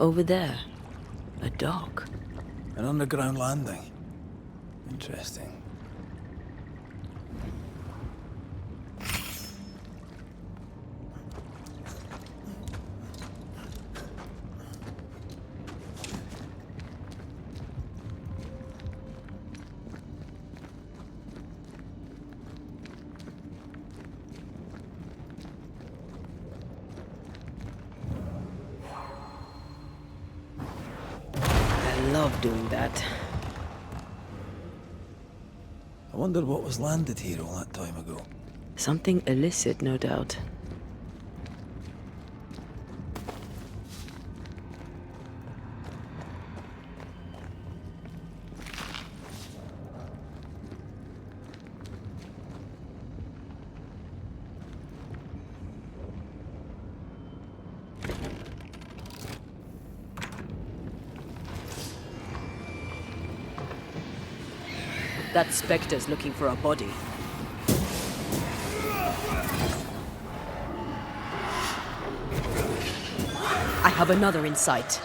Over there. A dock. An underground landing. Interesting. I love doing that. I wonder what was landed here all that time ago. Something illicit, no doubt. That Spectre's looking for a body. I have another in sight.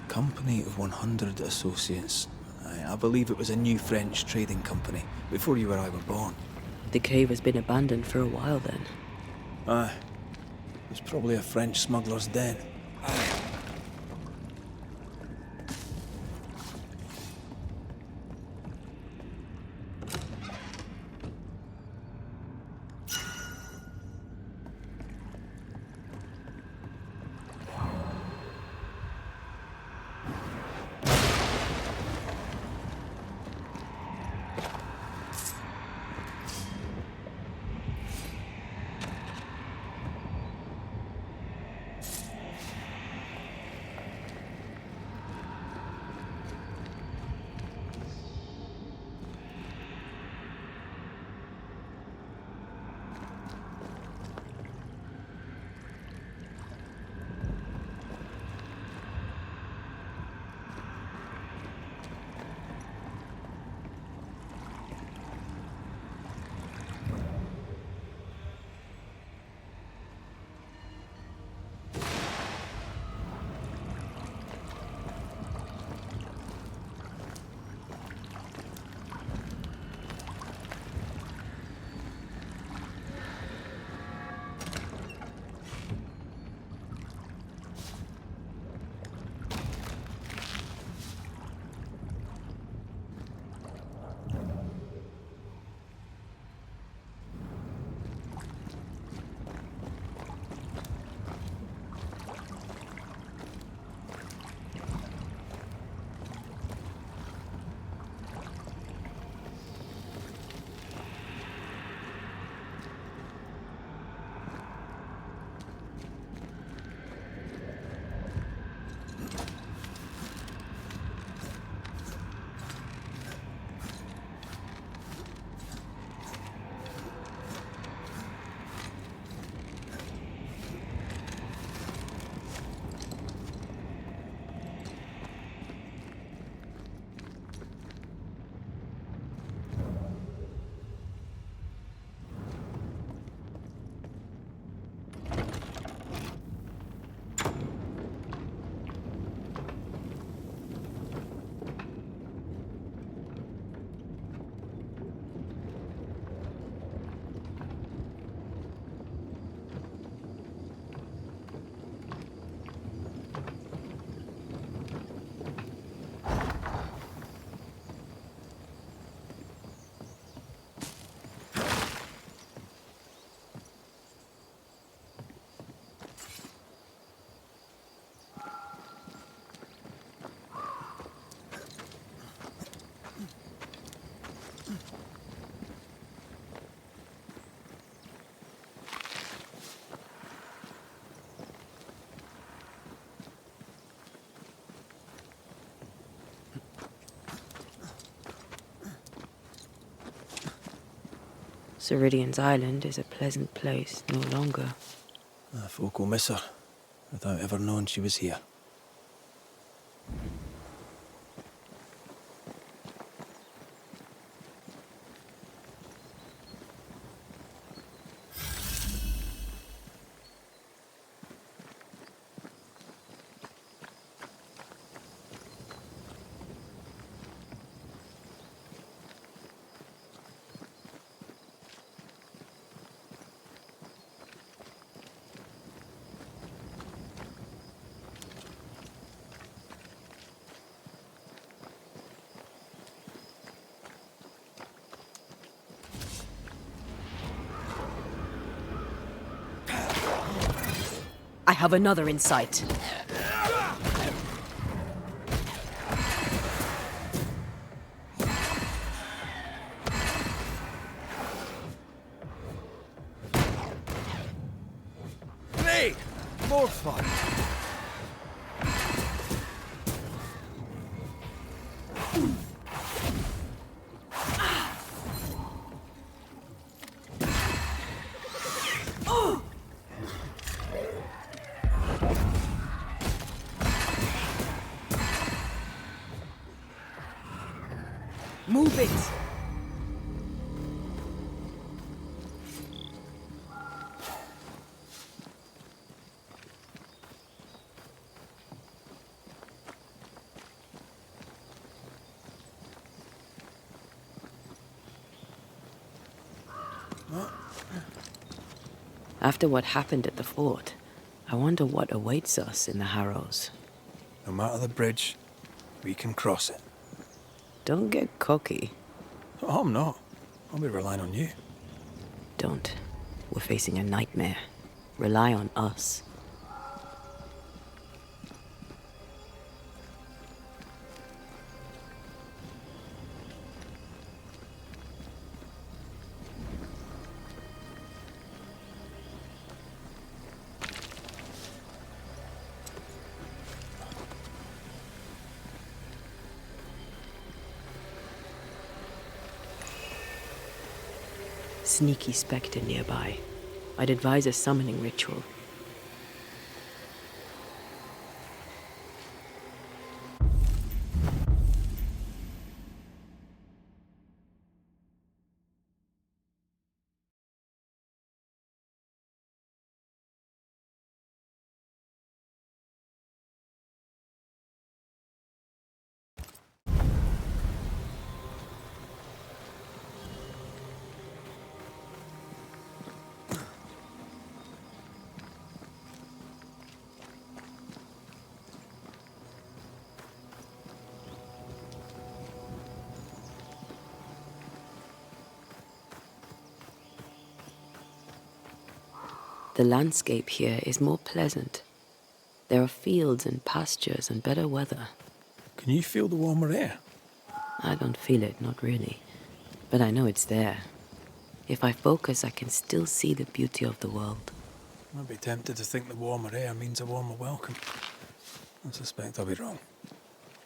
Company of 100 Associates. I believe it was a new French trading company, before you or I were born. The cave has been abandoned for a while then. Aye. It was probably a French smuggler's den. Ceridian's island is a pleasant place no longer. Folk will miss her, without ever knowing she was here. I have another in sight. Great! More fun! Move it! After what happened at the fort, I wonder what awaits us in the Harrows. No matter the bridge, we can cross it. Don't get cocky. Oh, I'm not. I'll be relying on you. Don't. We're facing a nightmare. Rely on us. Sneaky spectre nearby. I'd advise a summoning ritual. The landscape here is more pleasant. There are fields and pastures and better weather. Can you feel the warmer air? I don't feel it, not really. But I know it's there. If I focus, I can still see the beauty of the world. I'd be tempted to think the warmer air means a warmer welcome. I suspect I'll be wrong.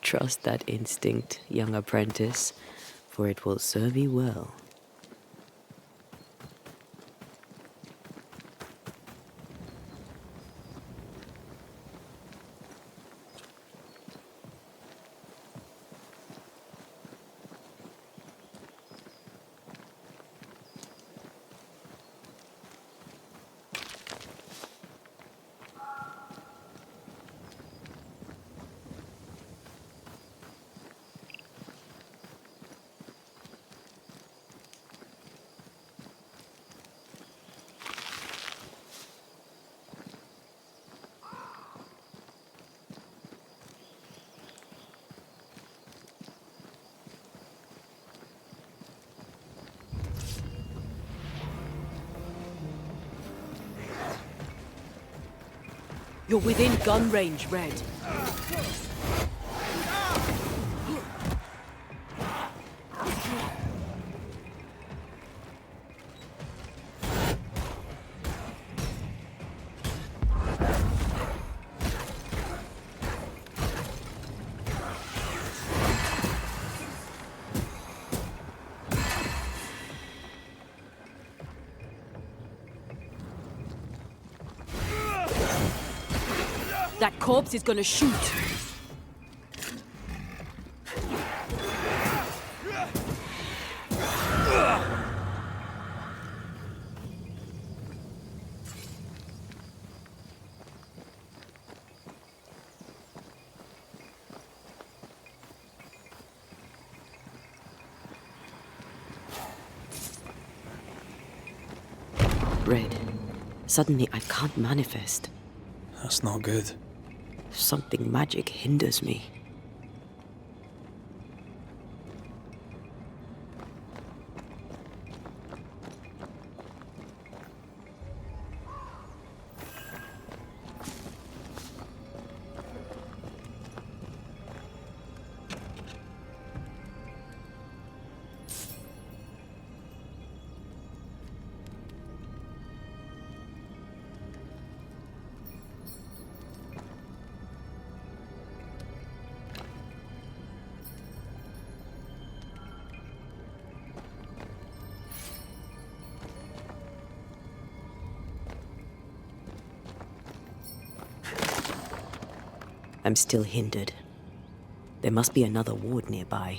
Trust that instinct, young apprentice, for it will serve you well. You're within gun range, Red. That corpse is gonna shoot. Red. Suddenly I can't manifest. That's not good. Something magic hinders me. I'm still hindered. There must be another ward nearby.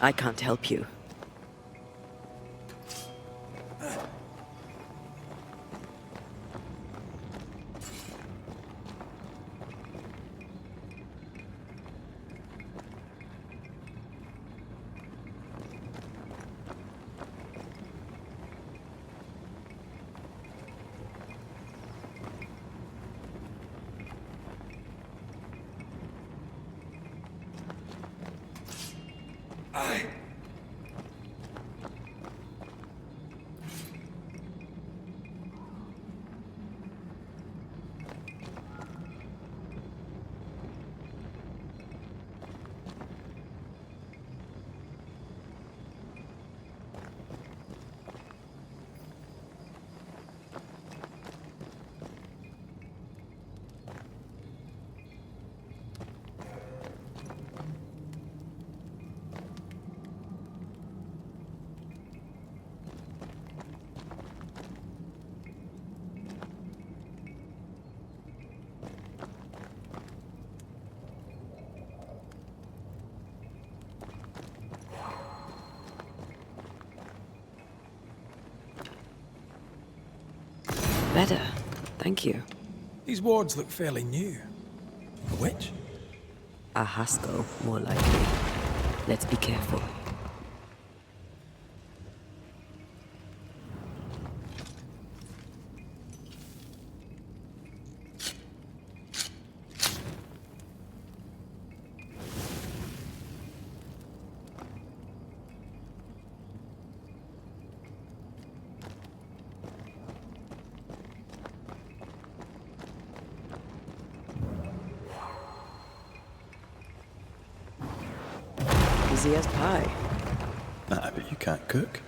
I can't help you. Better. Thank you. These wards look fairly new. A witch? A Haskell, more likely. Let's be careful. Easy as pie. I bet you can't cook.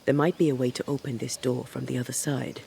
There might be a way to open this door from the other side.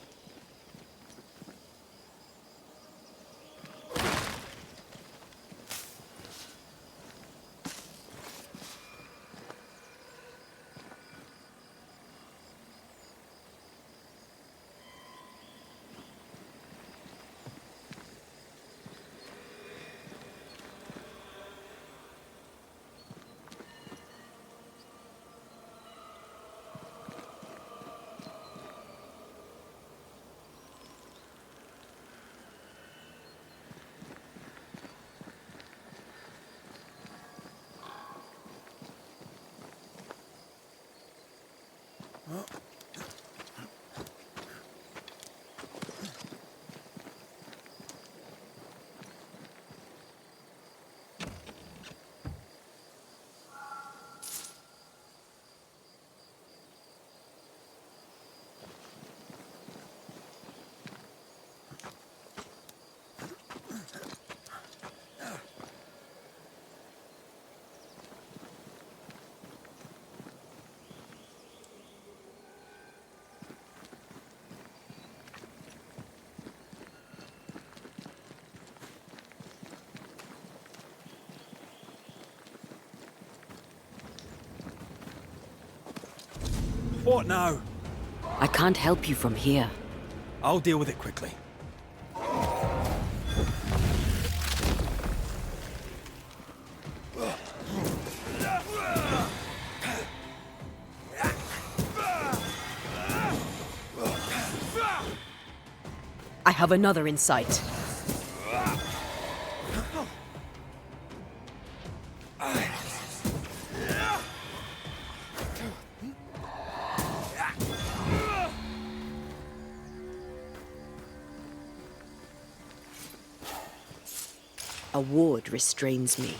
What now? I can't help you from here. I'll deal with it quickly. I have another in sight. A ward restrains me.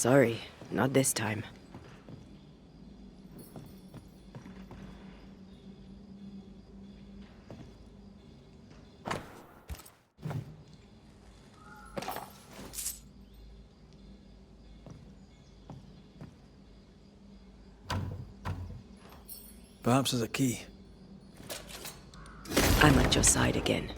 Sorry, not this time. Perhaps there's a key. I'm at your side again.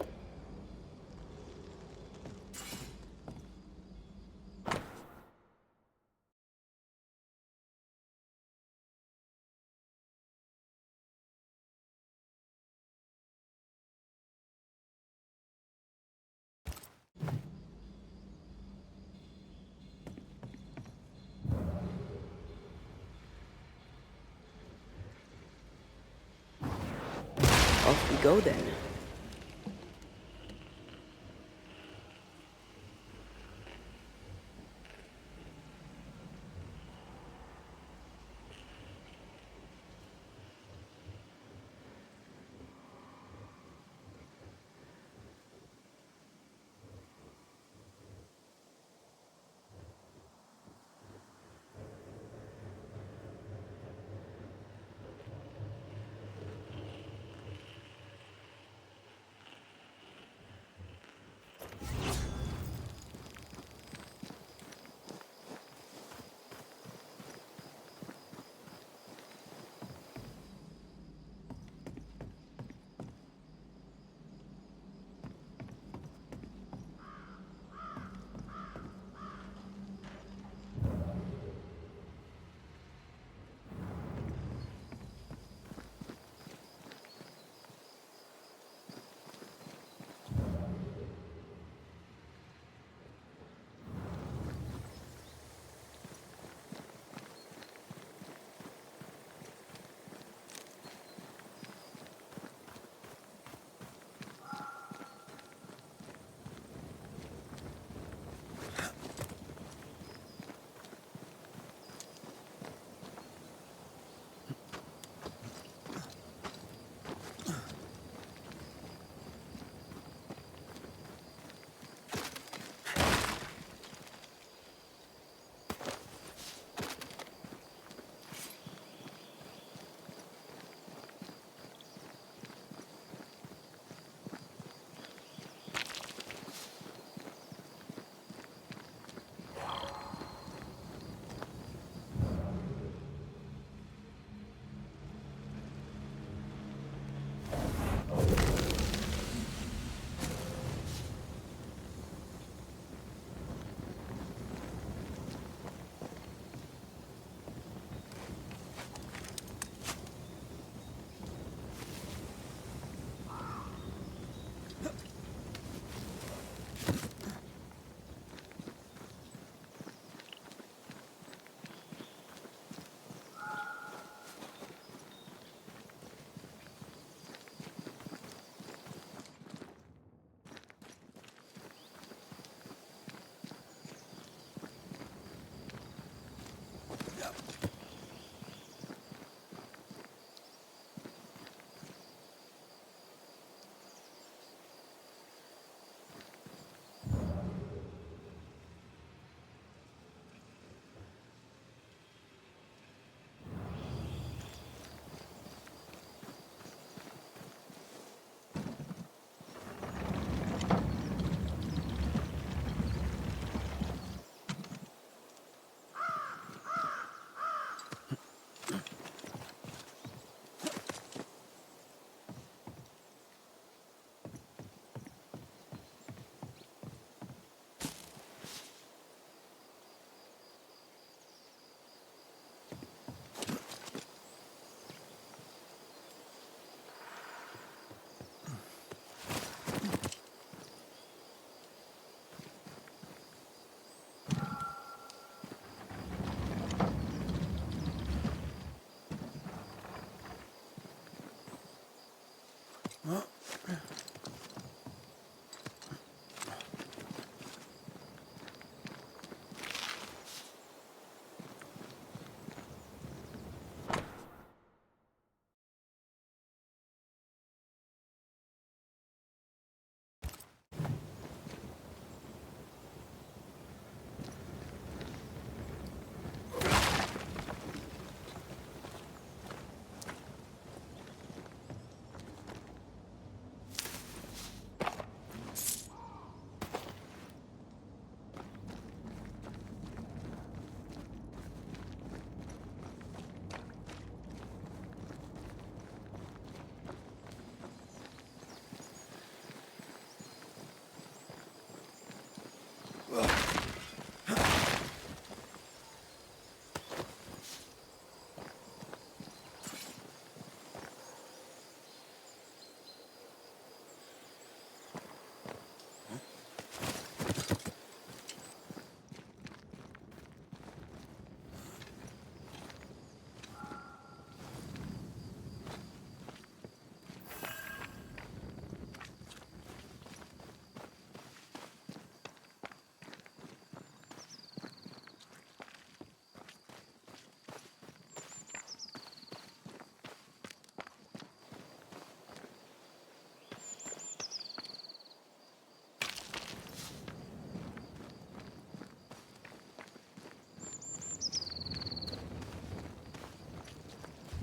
Off we go then.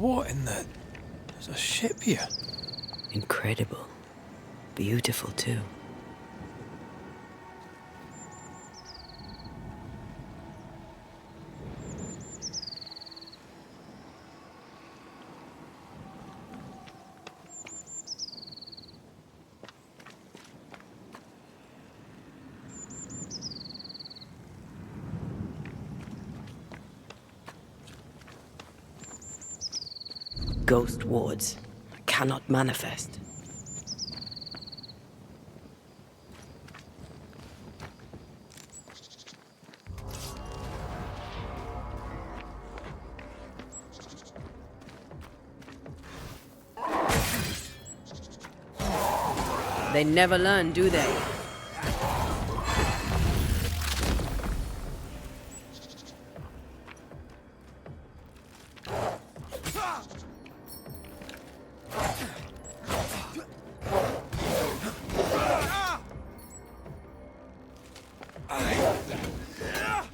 What in the... There's a ship here. Incredible. Beautiful, too. Ghost wards cannot manifest. They never learn, do they?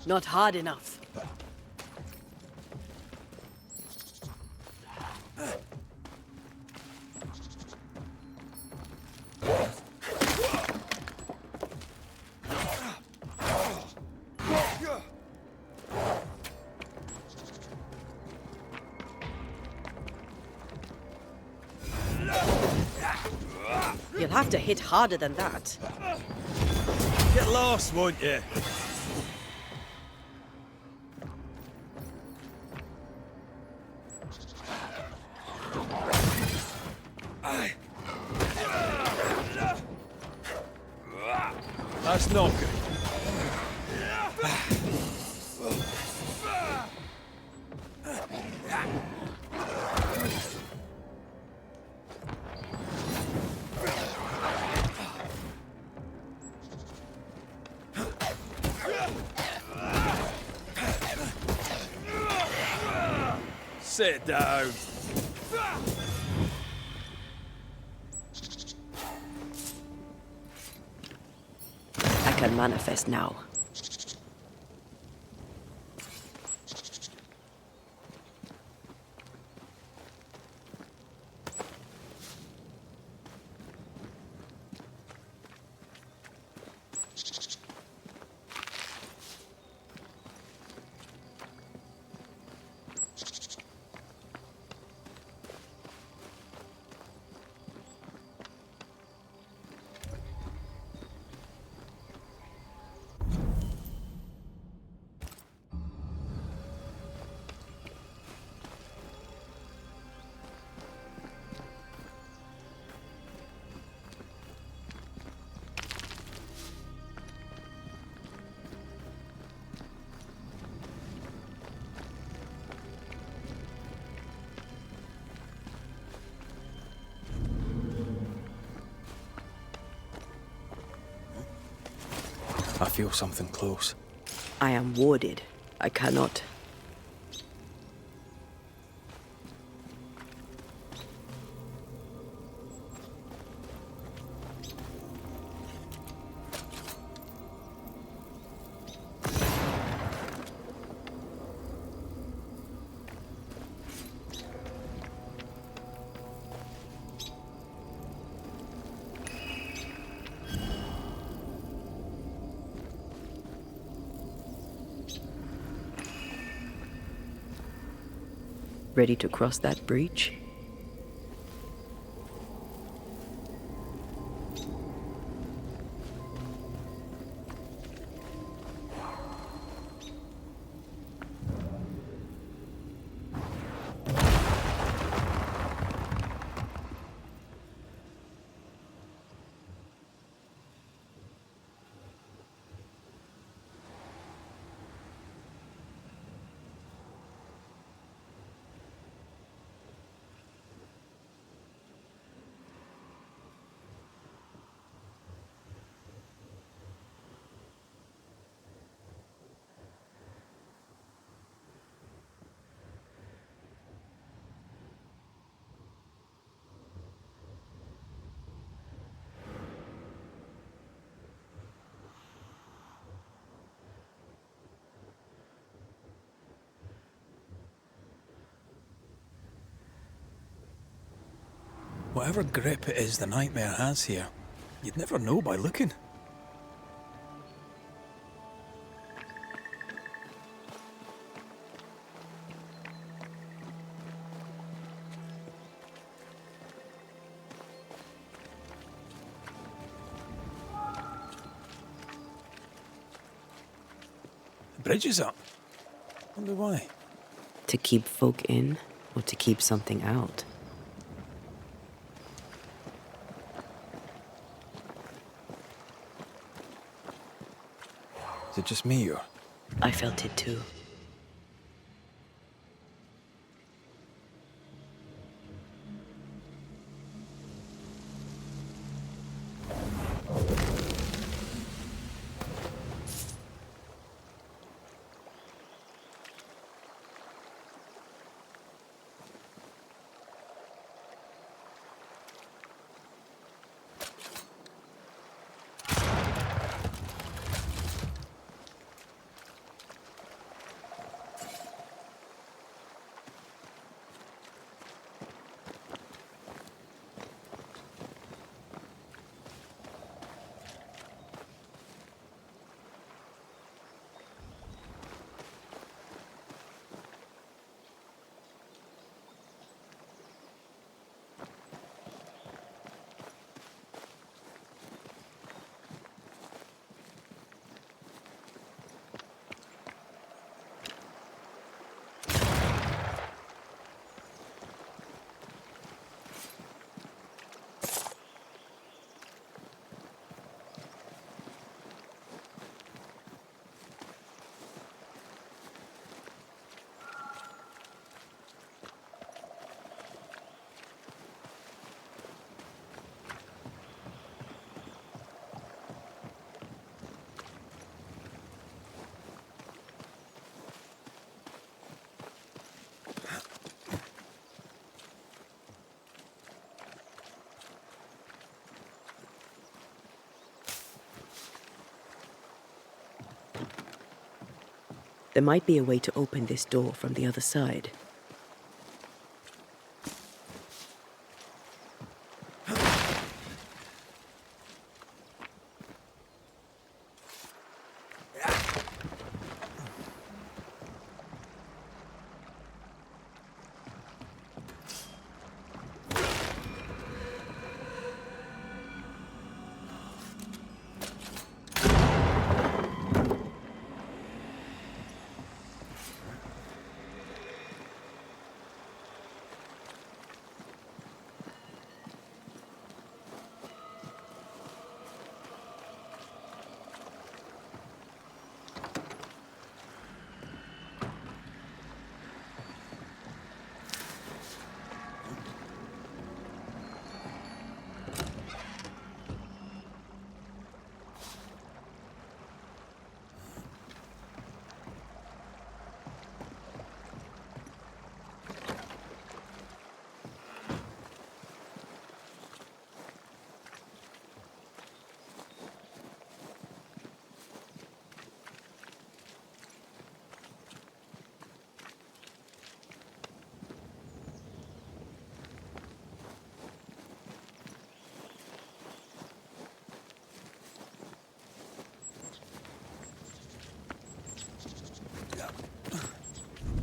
Not hard enough. You'll have to hit harder than that. Get lost, won't you? That's not good. Sit down. I can manifest now. I feel something close. I am warded. I cannot. Ready to cross that breach? Whatever grip it is the nightmare has here, you'd never know by looking. The bridge is up. Wonder why. To keep folk in, or to keep something out? Is it just me or? I felt it too. There might be a way to open this door from the other side.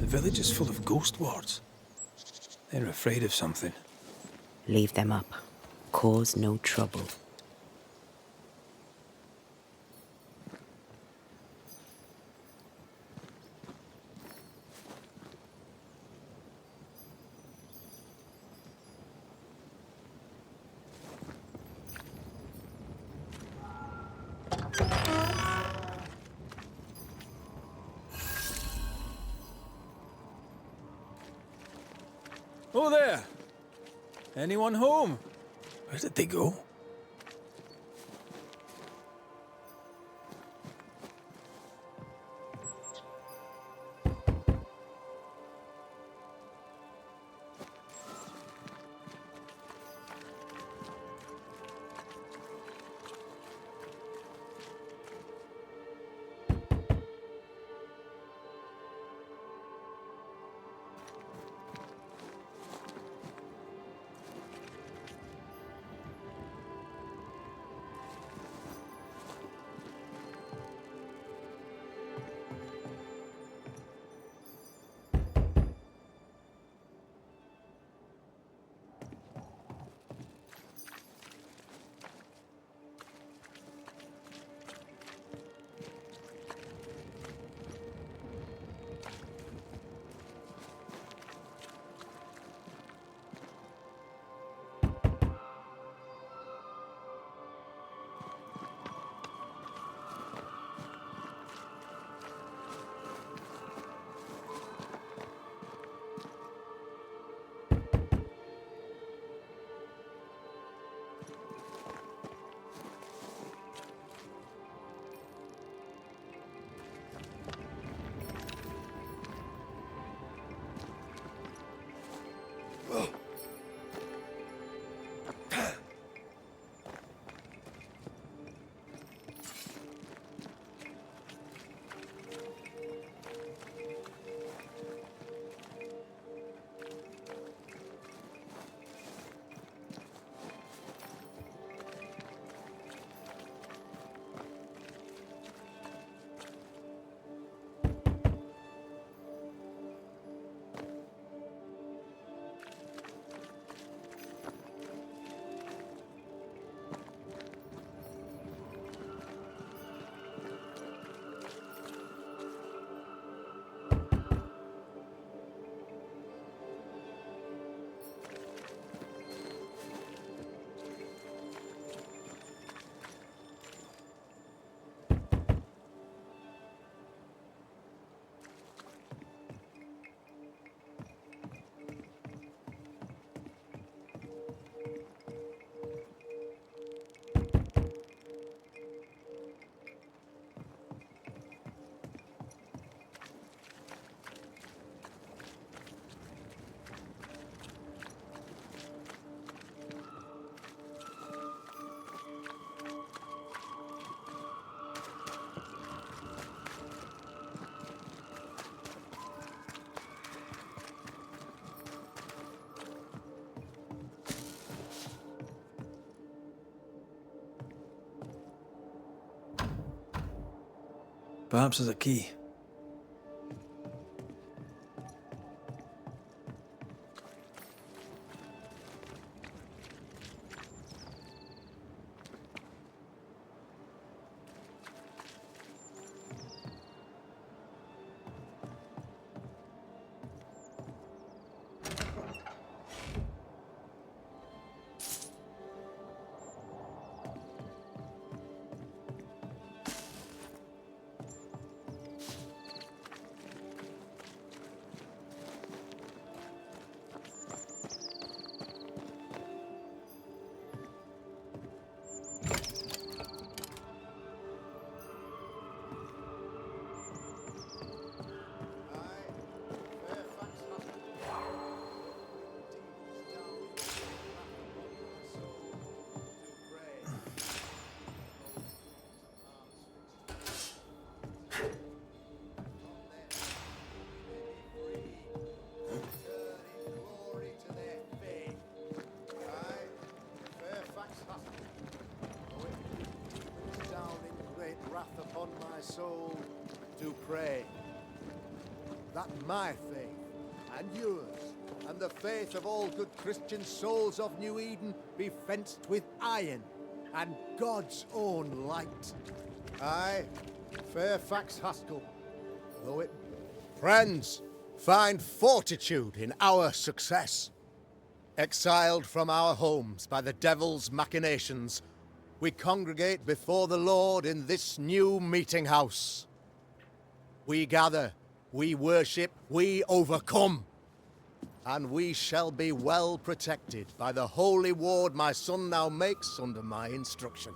The village is full of ghost wards. They're afraid of something. Leave them up. Cause no trouble. Oh there! Anyone home? Where did they go? Perhaps there's a key. Upon my soul to pray that my faith and yours and the faith of all good Christian souls of New Eden be fenced with iron and God's own light. I, Fairfax Haskell, though it... Friends, find fortitude in our success. Exiled from our homes by the devil's machinations, we congregate before the Lord in this new meeting house. We gather, we worship, we overcome. And we shall be well protected by the holy ward my son now makes under my instruction.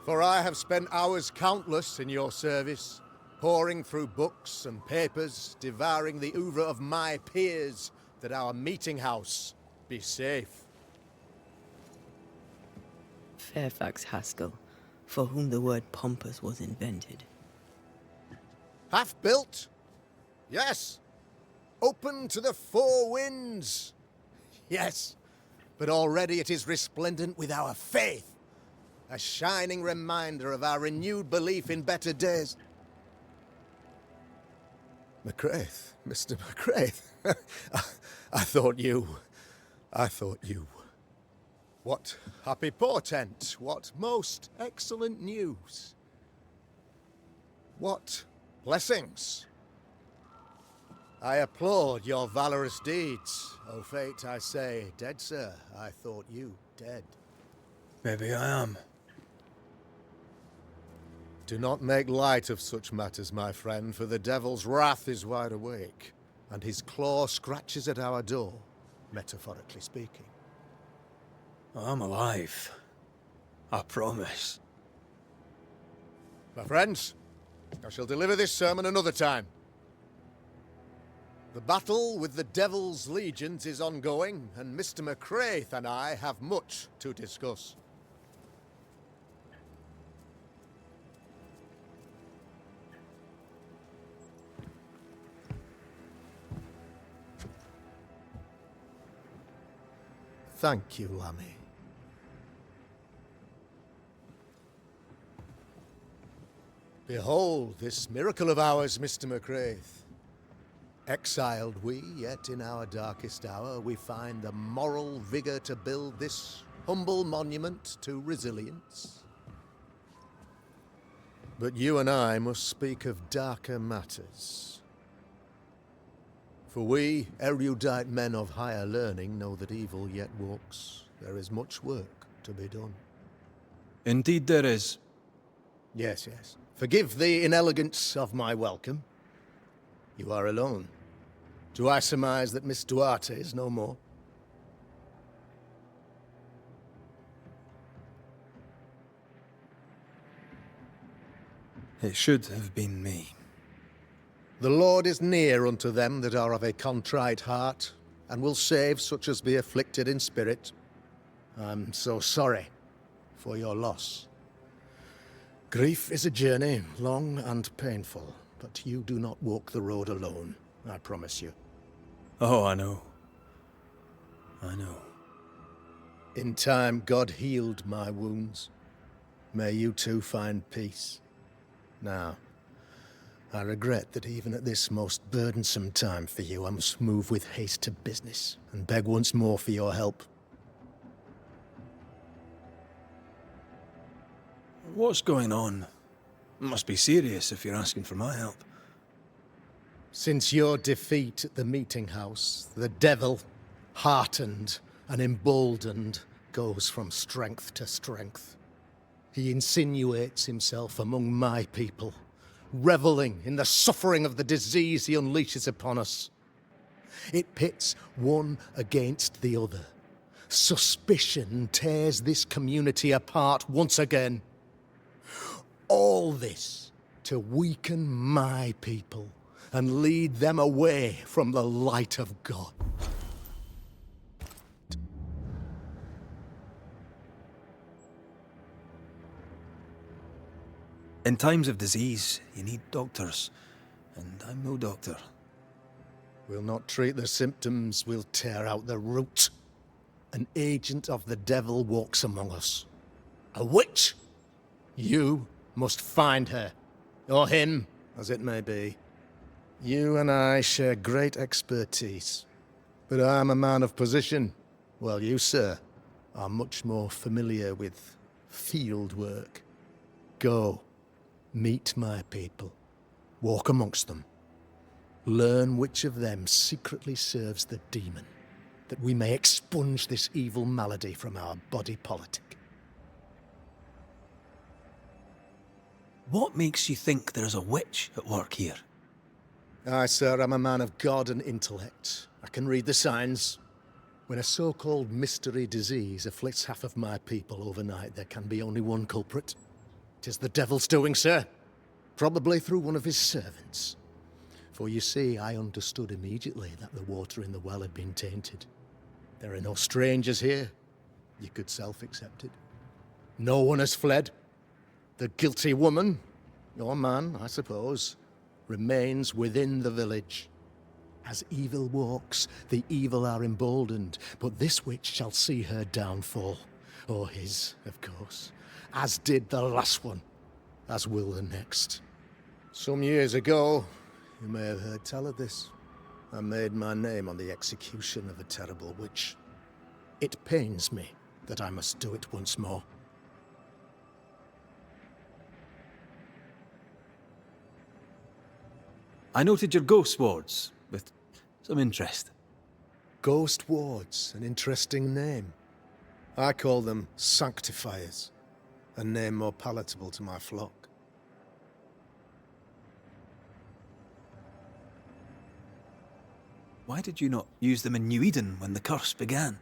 For I have spent hours countless in your service, poring through books and papers, devouring the oeuvre of my peers, that our meeting house be safe. Fairfax Haskell, for whom the word pompous was invented. Half built? Yes. Open to the four winds? Yes. But already it is resplendent with our faith. A shining reminder of our renewed belief in better days. McCraith, Mr. McCraith. I thought you. What happy portent, what most excellent news. What blessings. I applaud your valorous deeds. O fate, I say, dead sir, I thought you dead. Maybe I am. Do not make light of such matters, my friend, for the devil's wrath is wide awake, and his claw scratches at our door, metaphorically speaking. I'm alive. I promise. My friends, I shall deliver this sermon another time. The battle with the Devil's legions is ongoing, and Mr. McCraith and I have much to discuss. Thank you, Lammy. Behold this miracle of ours, Mr. McCraith. Exiled we, yet in our darkest hour we find the moral vigor to build this humble monument to resilience. But you and I must speak of darker matters. For we, erudite men of higher learning, know that evil yet walks. There is much work to be done. Indeed there is. Yes, yes. Forgive the inelegance of my welcome. You are alone. Do I surmise that Miss Duarte is no more? It should have been me. The Lord is near unto them that are of a contrite heart, and will save such as be afflicted in spirit. I'm so sorry for your loss. Grief is a journey, long and painful, but you do not walk the road alone, I promise you. Oh, I know. I know. In time, God healed my wounds. May you too find peace. Now, I regret that even at this most burdensome time for you, I must move with haste to business, and beg once more for your help. What's going on? It must be serious if you're asking for my help. Since your defeat at the meeting house, the devil, heartened and emboldened, goes from strength to strength. He insinuates himself among my people, reveling in the suffering of the disease he unleashes upon us. It pits one against the other. Suspicion tears this community apart once again. All this to weaken my people and lead them away from the light of God. In times of disease, you need doctors, and I'm no doctor. We'll not treat the symptoms, we'll tear out the root. An agent of the devil walks among us. A witch! You must find her, or him, as it may be. You and I share great expertise, but I'm a man of position, while you, sir, are much more familiar with field work. Go, meet my people, walk amongst them. Learn which of them secretly serves the demon, that we may expunge this evil malady from our body politic. What makes you think there's a witch at work here? Aye, sir, I'm a man of God and intellect. I can read the signs. When a so-called mystery disease afflicts half of my people overnight, there can be only one culprit. 'Tis the devil's doing, sir. Probably through one of his servants. For you see, I understood immediately that the water in the well had been tainted. There are no strangers here. You could self-accept it. No one has fled. The guilty woman, your man, I suppose, remains within the village. As evil walks, the evil are emboldened, but this witch shall see her downfall. Or his, of course. As did the last one. As will the next. Some years ago, you may have heard tell of this. I made my name on the execution of a terrible witch. It pains me that I must do it once more. I noted your ghost wards with some interest. Ghost wards, an interesting name. I call them sanctifiers, a name more palatable to my flock. Why did you not use them in New Eden when the curse began?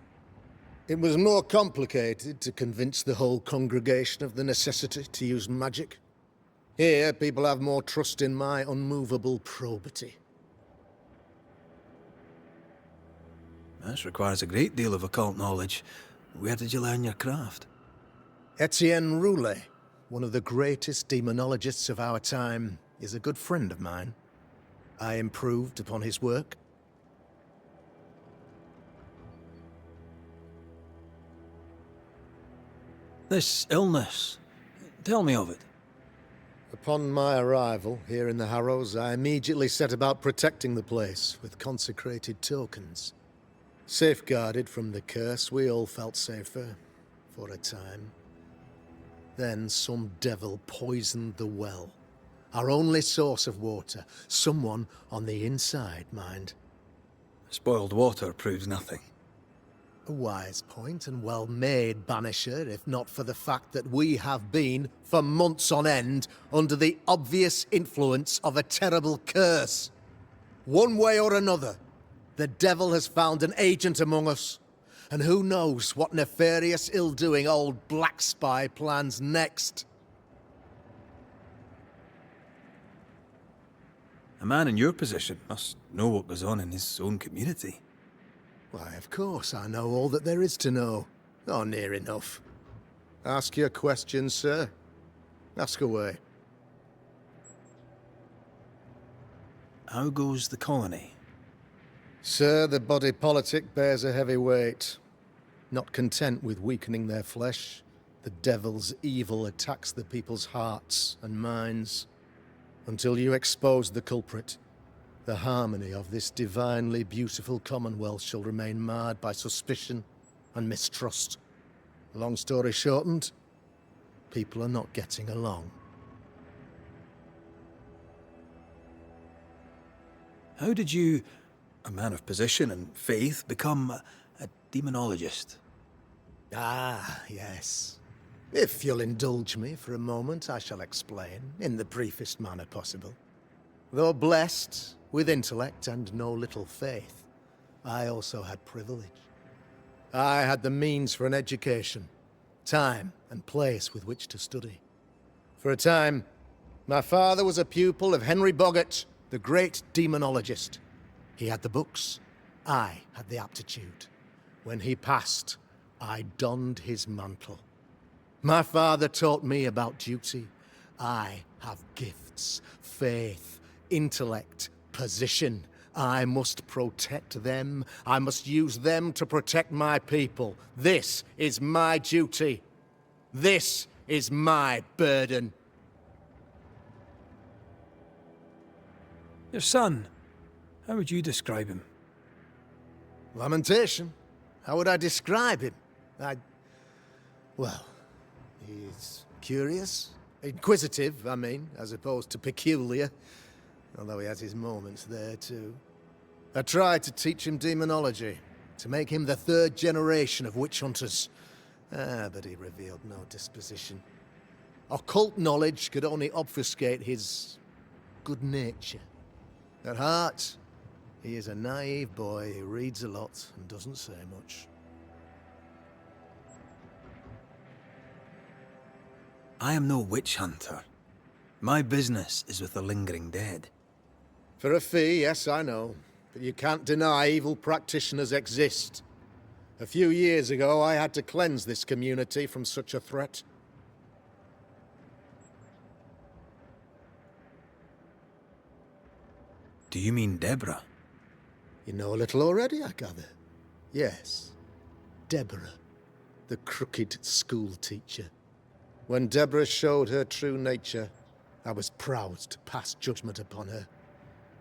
It was more complicated to convince the whole congregation of the necessity to use magic. Here, people have more trust in my unmovable probity. This requires a great deal of occult knowledge. Where did you learn your craft? Etienne Roulet, one of the greatest demonologists of our time, is a good friend of mine. I improved upon his work. This illness, tell me of it. Upon my arrival here in the Harrows, I immediately set about protecting the place with consecrated tokens. Safeguarded from the curse, we all felt safer, for a time. Then some devil poisoned the well, our only source of water. Someone on the inside, mind. Spoiled water proves nothing. A wise point and well made, Banisher, if not for the fact that we have been, for months on end, under the obvious influence of a terrible curse. One way or another, the devil has found an agent among us, and who knows what nefarious ill-doing old Black Spy plans next. A man in your position must know what goes on in his own community. Why, of course, I know all that there is to know. Or near enough. Ask your questions, sir. Ask away. How goes the colony? Sir, the body politic bears a heavy weight. Not content with weakening their flesh, the devil's evil attacks the people's hearts and minds. Until you expose the culprit, the harmony of this divinely beautiful Commonwealth shall remain marred by suspicion and mistrust. Long story shortened, people are not getting along. How did you, a man of position and faith, become a demonologist? Ah, yes. If you'll indulge me for a moment, I shall explain, in the briefest manner possible. Though blessed with intellect and no little faith, I also had privilege. I had the means for an education, time and place with which to study. For a time, my father was a pupil of Henry Boggart, the great demonologist. He had the books, I had the aptitude. When he passed, I donned his mantle. My father taught me about duty. I have gifts, faith, intellect, position. I must protect them. I must use them to protect my people. This is my duty. This is my burden. Your son, how would you describe him? Lamentation? How would I describe him? Well, he's curious. Inquisitive, I mean, as opposed to peculiar. Although he has his moments there, too. I tried to teach him demonology, to make him the third generation of witch hunters. But he revealed no disposition. Occult knowledge could only obfuscate his good nature. At heart, he is a naive boy who reads a lot and doesn't say much. I am no witch hunter. My business is with the lingering dead. For a fee, yes, I know. But you can't deny evil practitioners exist. A few years ago, I had to cleanse this community from such a threat. Do you mean Deborah? You know a little already, I gather. Yes, Deborah, the crooked school teacher. When Deborah showed her true nature, I was proud to pass judgment upon her.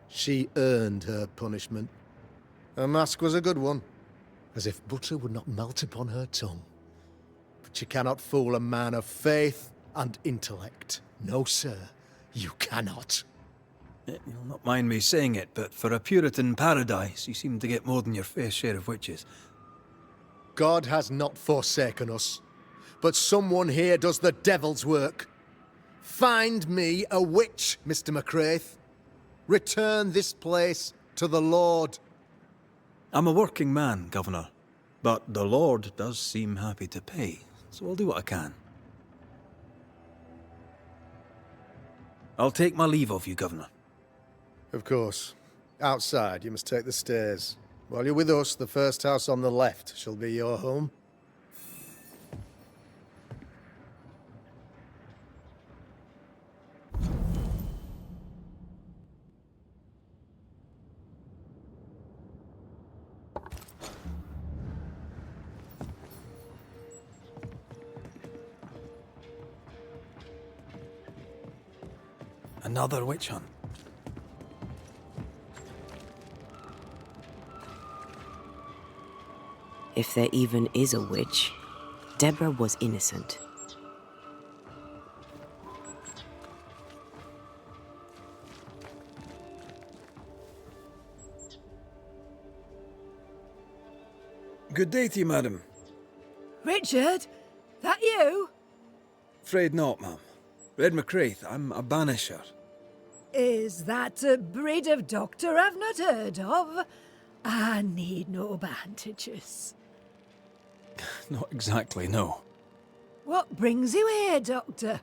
She earned her punishment. Her mask was a good one, as if butter would not melt upon her tongue. But you cannot fool a man of faith and intellect. No, sir, you cannot. You'll not mind me saying it, but for a Puritan paradise, you seem to get more than your fair share of witches. God has not forsaken us, but someone here does the devil's work. Find me a witch, Mr. McCraith. Return this place to the Lord. I'm a working man, Governor, but the Lord does seem happy to pay, so I'll do what I can. I'll take my leave of you, Governor. Of course. Outside, you must take the stairs. While you're with us, the first house on the left shall be your home. Another witch hunt. If there even is a witch, Deborah was innocent. Good day to you, madam. Richard? That you? Afraid not, ma'am. Red McCraith, I'm a banisher. Is that a breed of doctor I've not heard of? I need no bandages. Not exactly, no. What brings you here, Doctor?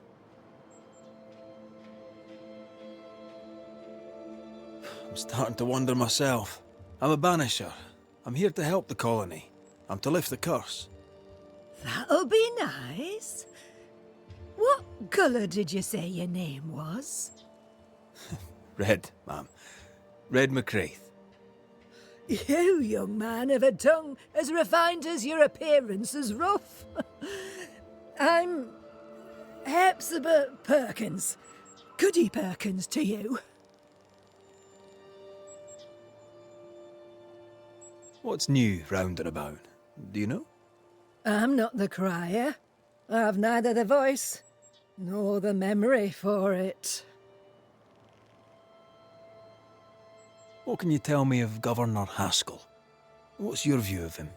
I'm starting to wonder myself. I'm a banisher. I'm here to help the colony. I'm to lift the curse. That'll be nice. What colour did you say your name was? Red, ma'am. Red McCraith. You, young man, have a tongue as refined as your appearance is rough. I'm Hepzibah Perkins, Goody Perkins to you. What's new round and about? Do you know? I'm not the crier. I've neither the voice nor the memory for it. What can you tell me of Governor Haskell? What's your view of him?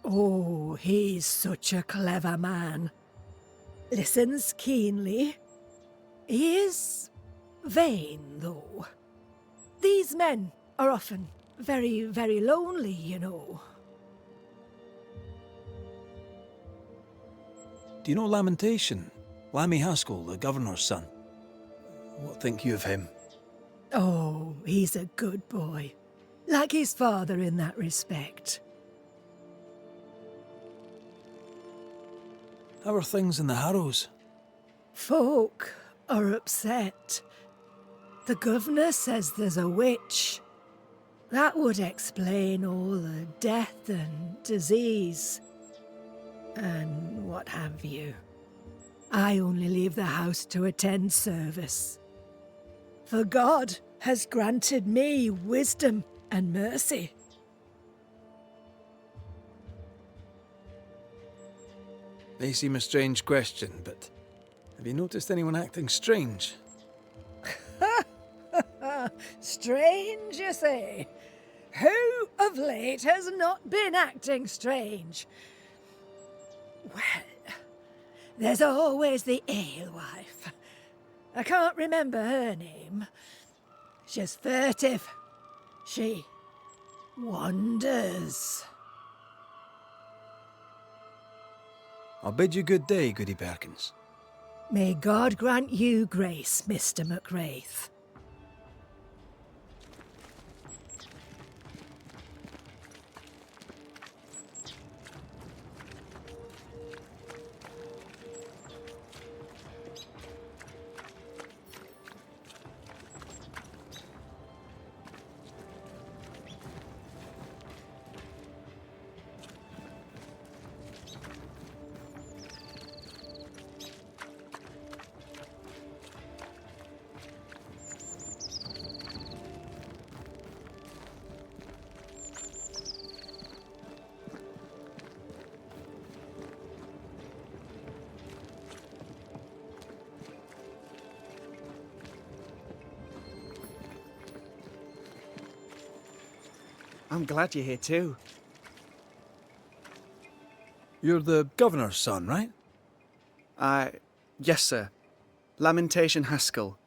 Oh, he's such a clever man. Listens keenly. He is vain, though. These men are often very, very lonely, you know. Do you know Lamentation? Lammy Haskell, the governor's son. What think you of him? Oh, he's a good boy. Like his father in that respect. How are things in the Harrows? Folk are upset. The governor says there's a witch. That would explain all the death and disease. And what have you. I only leave the house to attend service. For God has granted me wisdom and mercy. May seem a strange question, but have you noticed anyone acting strange? Strange, you say? Who of late has not been acting strange? Well, there's always the alewife. I can't remember her name. She's furtive. She wanders. I'll bid you good day, Goody Perkins. May God grant you grace, Mr. McWraith. I'm glad you're here too. You're the governor's son, right? Yes, sir. Lamentation Haskell.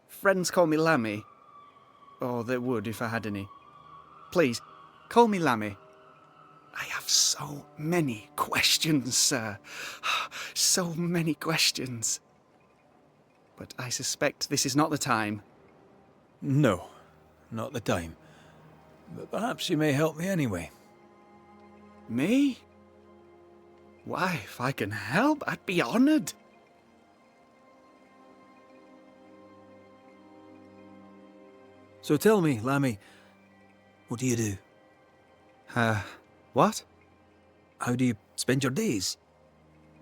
Friends call me Lammy. Or they would if I had any. Please, call me Lammy. I have so many questions, sir. So many questions. But I suspect this is not the time. No, not the time. But perhaps you may help me anyway. Me? Why, if I can help, I'd be honoured. So tell me, Lammy, what do you do? What? How do you spend your days?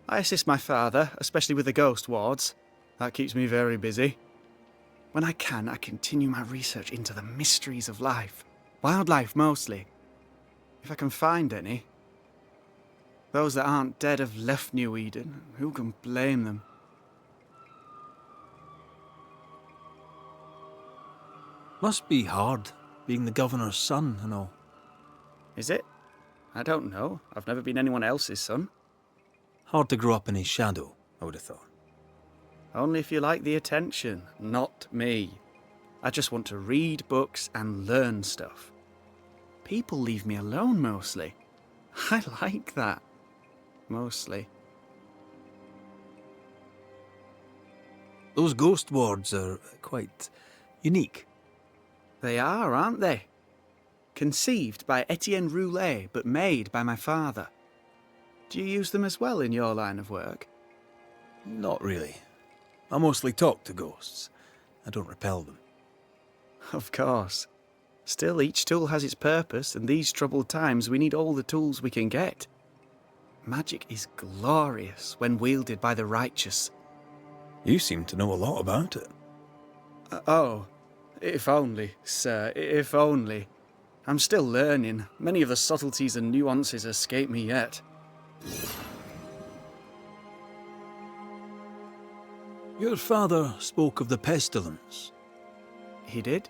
I assist my father, especially with the ghost wards. That keeps me very busy. When I can, I continue my research into the mysteries of life. Wildlife, mostly. If I can find any. Those that aren't dead have left New Eden. Who can blame them? Must be hard, being the governor's son and all. Is it? I don't know. I've never been anyone else's son. Hard to grow up in his shadow, I would have thought. Only if you like the attention, not me. I just want to read books and learn stuff. People leave me alone mostly. I like that. Mostly. Those ghost wards are quite unique. They are, aren't they? Conceived by Etienne Roulet, but made by my father. Do you use them as well in your line of work? Not really. I mostly talk to ghosts. I don't repel them. Of course. Still, each tool has its purpose, and these troubled times we need all the tools we can get. Magic is glorious when wielded by the righteous. You seem to know a lot about it. Oh, if only, sir, if only. I'm still learning. Many of the subtleties and nuances escape me yet. Your father spoke of the pestilence. He did?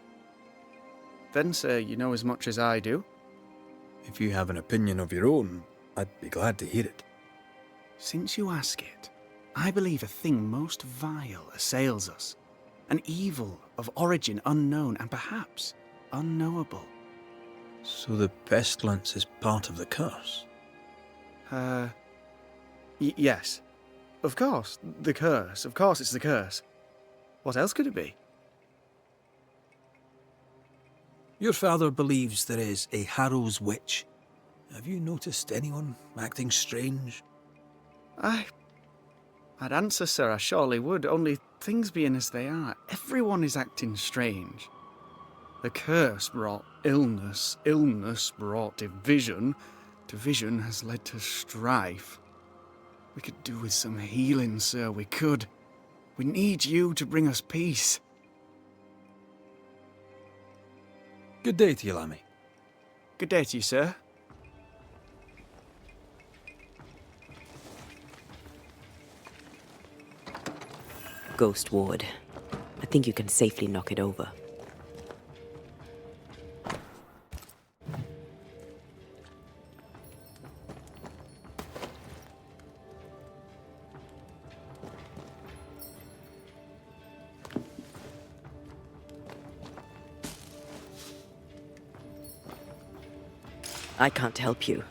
Then, sir, you know as much as I do. If you have an opinion of your own, I'd be glad to hear it. Since you ask it, I believe a thing most vile assails us. An evil of origin unknown and perhaps unknowable. So the pestilence is part of the curse? Yes. Of course, the curse. Of course it's the curse. What else could it be? Your father believes there is a Harrow's witch. Have you noticed anyone acting strange? I'd answer, sir, I surely would, only things being as they are, everyone is acting strange. The curse brought illness, illness brought division, division has led to strife. We could do with some healing, sir, we could. We need you to bring us peace. Good day to you, Lammy. Good day to you, sir. Ghost Ward. I think you can safely knock it over. I can't help you.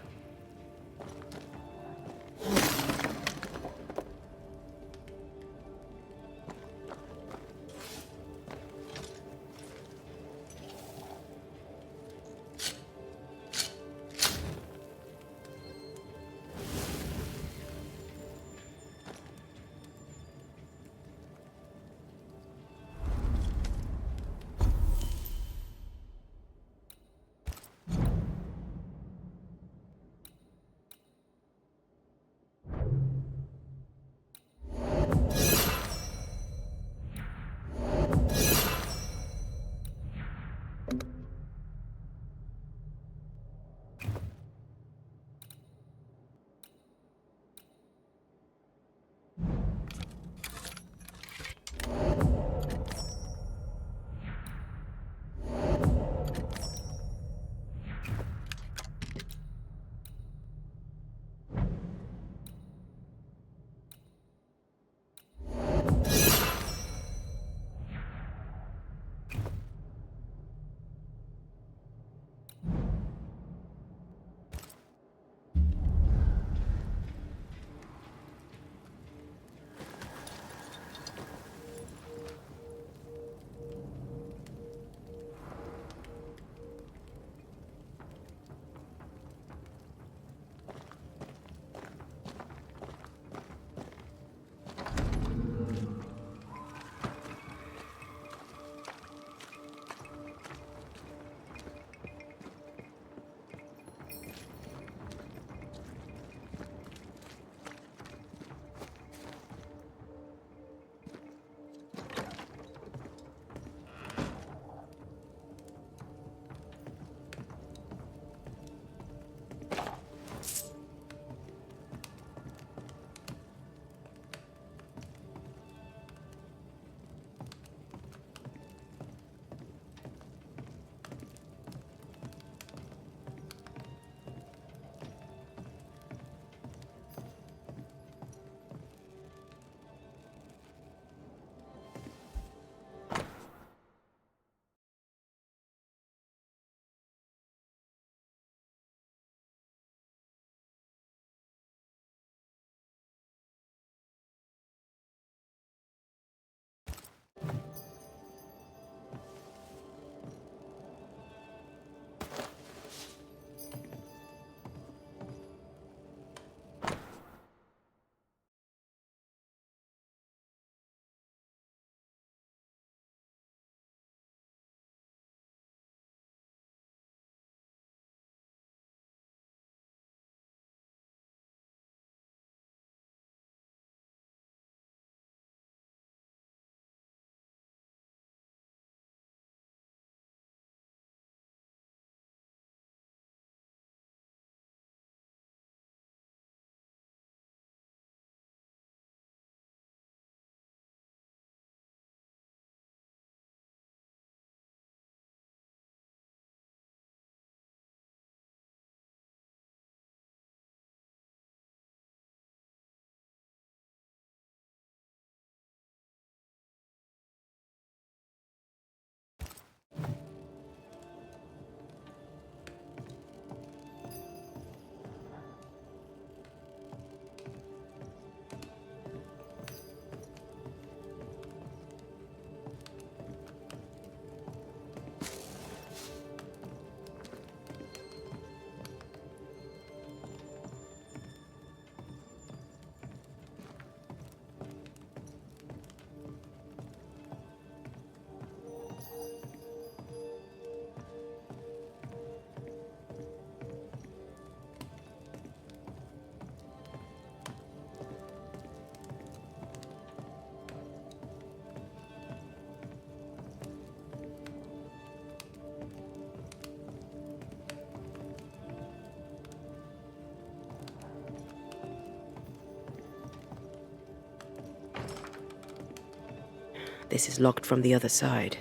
This is locked from the other side.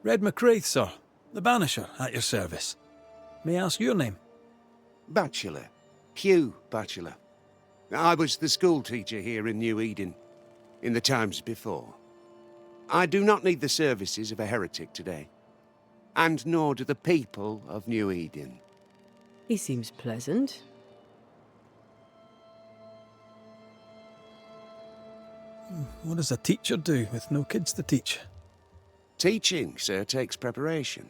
Red McCraith, sir. The Banisher, at your service. May I ask your name? Bachelor. Hugh Bachelor. I was the school teacher here in New Eden, in the times before. I do not need the services of a heretic today, and nor do the people of New Eden. He seems pleasant. What does a teacher do with no kids to teach? Teaching, sir, takes preparation.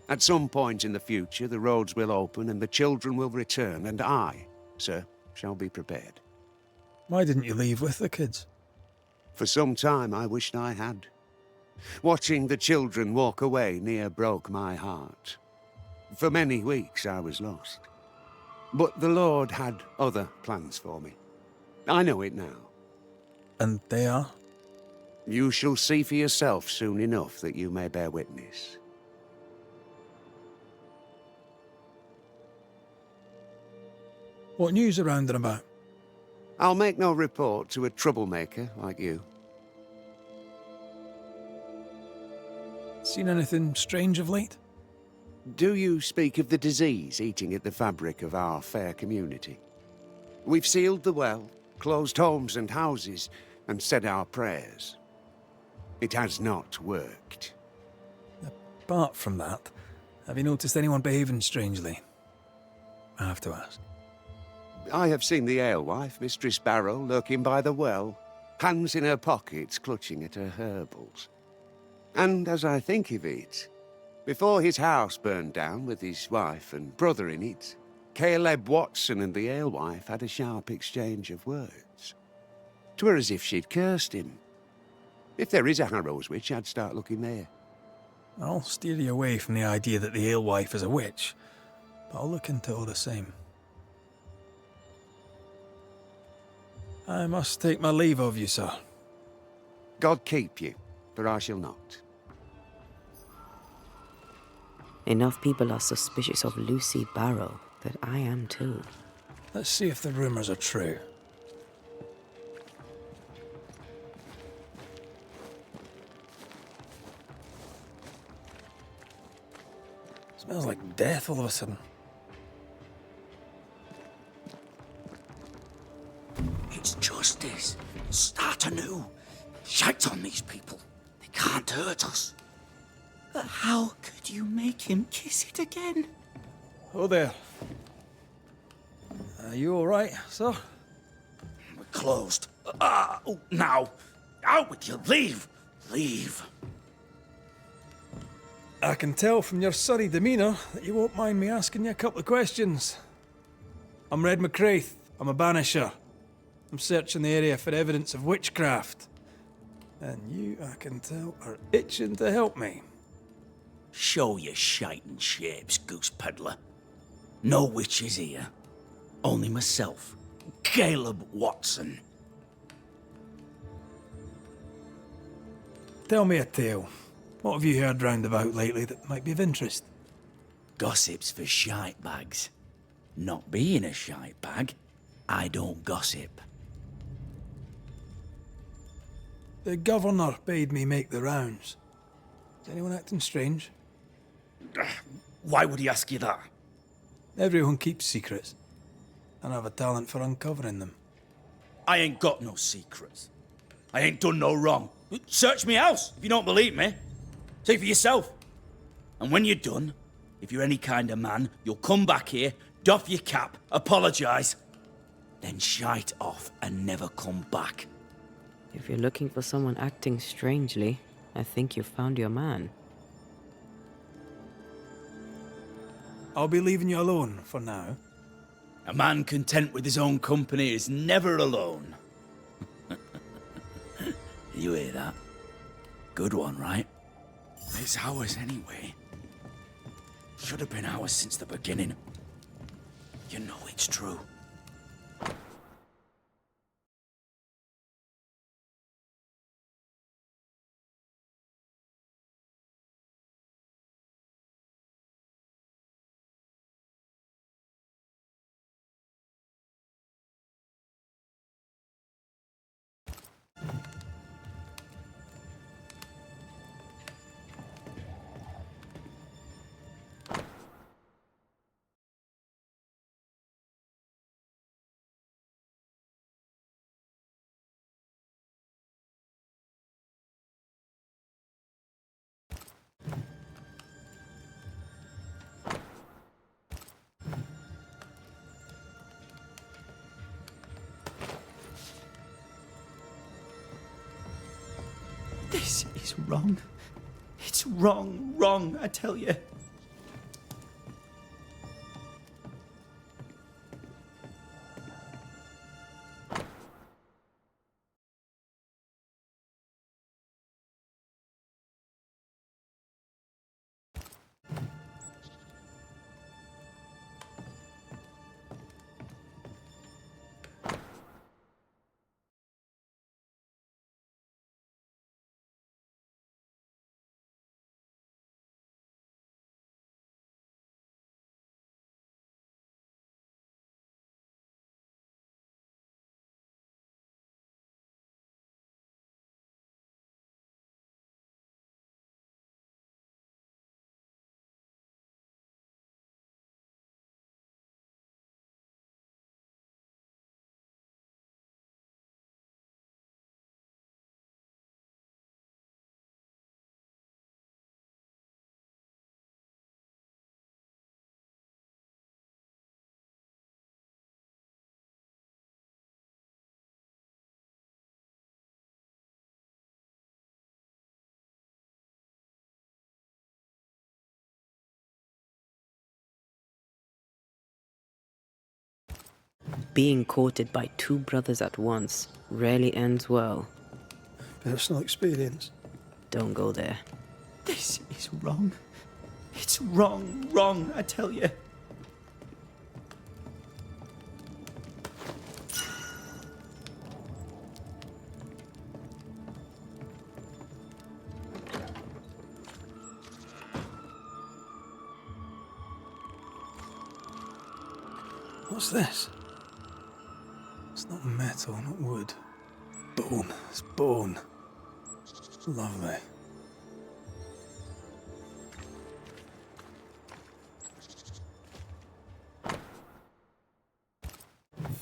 At some point in the future, the roads will open and the children will return, and I, sir, shall be prepared. Why didn't you leave with the kids? For some time I wished I had. Watching the children walk away near broke my heart. For many weeks I was lost. But the Lord had other plans for me. I know it now. And they are? You shall see for yourself soon enough that you may bear witness. What news around and about? I'll make no report to a troublemaker like you. Seen anything strange of late? Do you speak of the disease eating at the fabric of our fair community? We've sealed the well, closed homes and houses, and said our prayers. It has not worked. Apart from that, have you noticed anyone behaving strangely? I have to ask. I have seen the alewife, Mistress Barrow, lurking by the well, hands in her pockets clutching at her herbals. And as I think of it, before his house burned down with his wife and brother in it, Caleb Watson and the alewife had a sharp exchange of words. 'Twere as if she'd cursed him. If there is a Harrow's witch, I'd start looking there. I'll steer you away from the idea that the alewife is a witch, but I'll look into it all the same. I must take my leave of you, sir. God keep you, for I shall not. Enough people are suspicious of Lucy Barrow that I am too. Let's see if the rumours are true. Smells like death all of a sudden. It's justice. Start anew. Shite on these people. They can't hurt us. But how could you make him kiss it again? Oh there. Are you alright, sir? We're closed. Now. Out with you. Leave. Leave. I can tell from your surly demeanour that you won't mind me asking you a couple of questions. I'm Red McCraith. I'm a Banisher. I'm searching the area for evidence of witchcraft. And you, I can tell, are itching to help me. Show your shiting shapes, goose peddler. No witches here. Only myself, Caleb Watson. Tell me a tale. What have you heard round about lately that might be of interest? Gossip's for shite bags. Not being a shite bag, I don't gossip. The governor bade me make the rounds. Is anyone acting strange? Why would he ask you that? Everyone keeps secrets, and I have a talent for uncovering them. I ain't got no secrets. I ain't done no wrong. Search me house if you don't believe me. See for yourself. And when you're done, if you're any kind of man, you'll come back here, doff your cap, apologise, then shite off and never come back. If you're looking for someone acting strangely, I think you've found your man. I'll be leaving you alone for now. A man content with his own company is never alone. You hear that? Good one, right? It's ours anyway. Should have been ours since the beginning. You know it's true. This is wrong. It's wrong, I tell you. Being courted by two brothers at once rarely ends well. Personal experience. Don't go there. This is wrong. It's wrong, I tell you. What's this? It's not metal, not wood. Bone. It's bone. Lovely.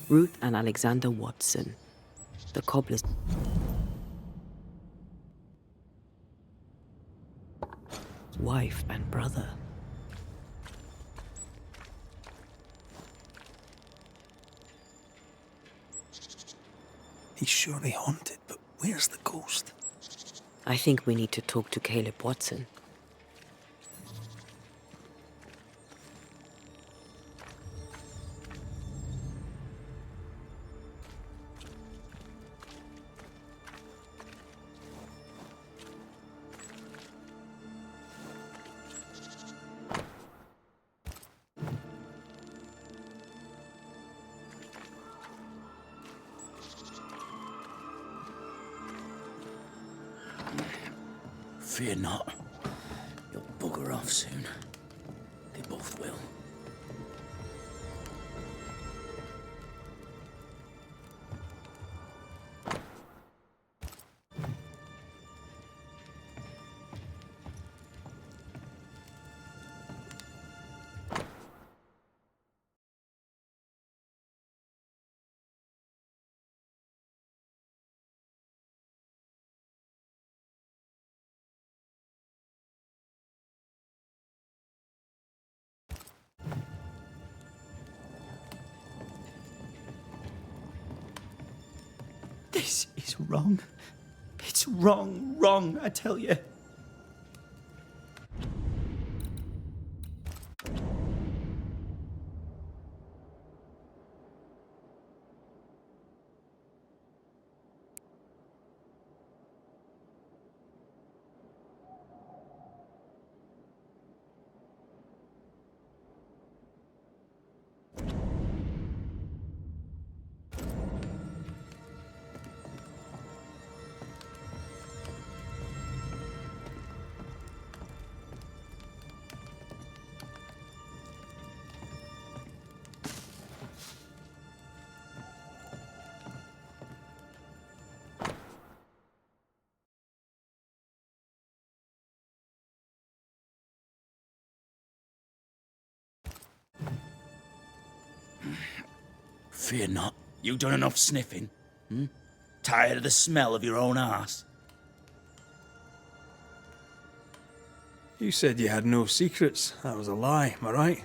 Ruth and Alexander Watson, the cobbler's wife and brother. He's surely haunted, but where's the ghost? I think we need to talk to Caleb Watson. Fear not. You'll bugger off soon. They both will. This is wrong. It's wrong, I tell you. Fear not. You done enough sniffing? Tired of the smell of your own arse? You said you had no secrets. That was a lie, am I right?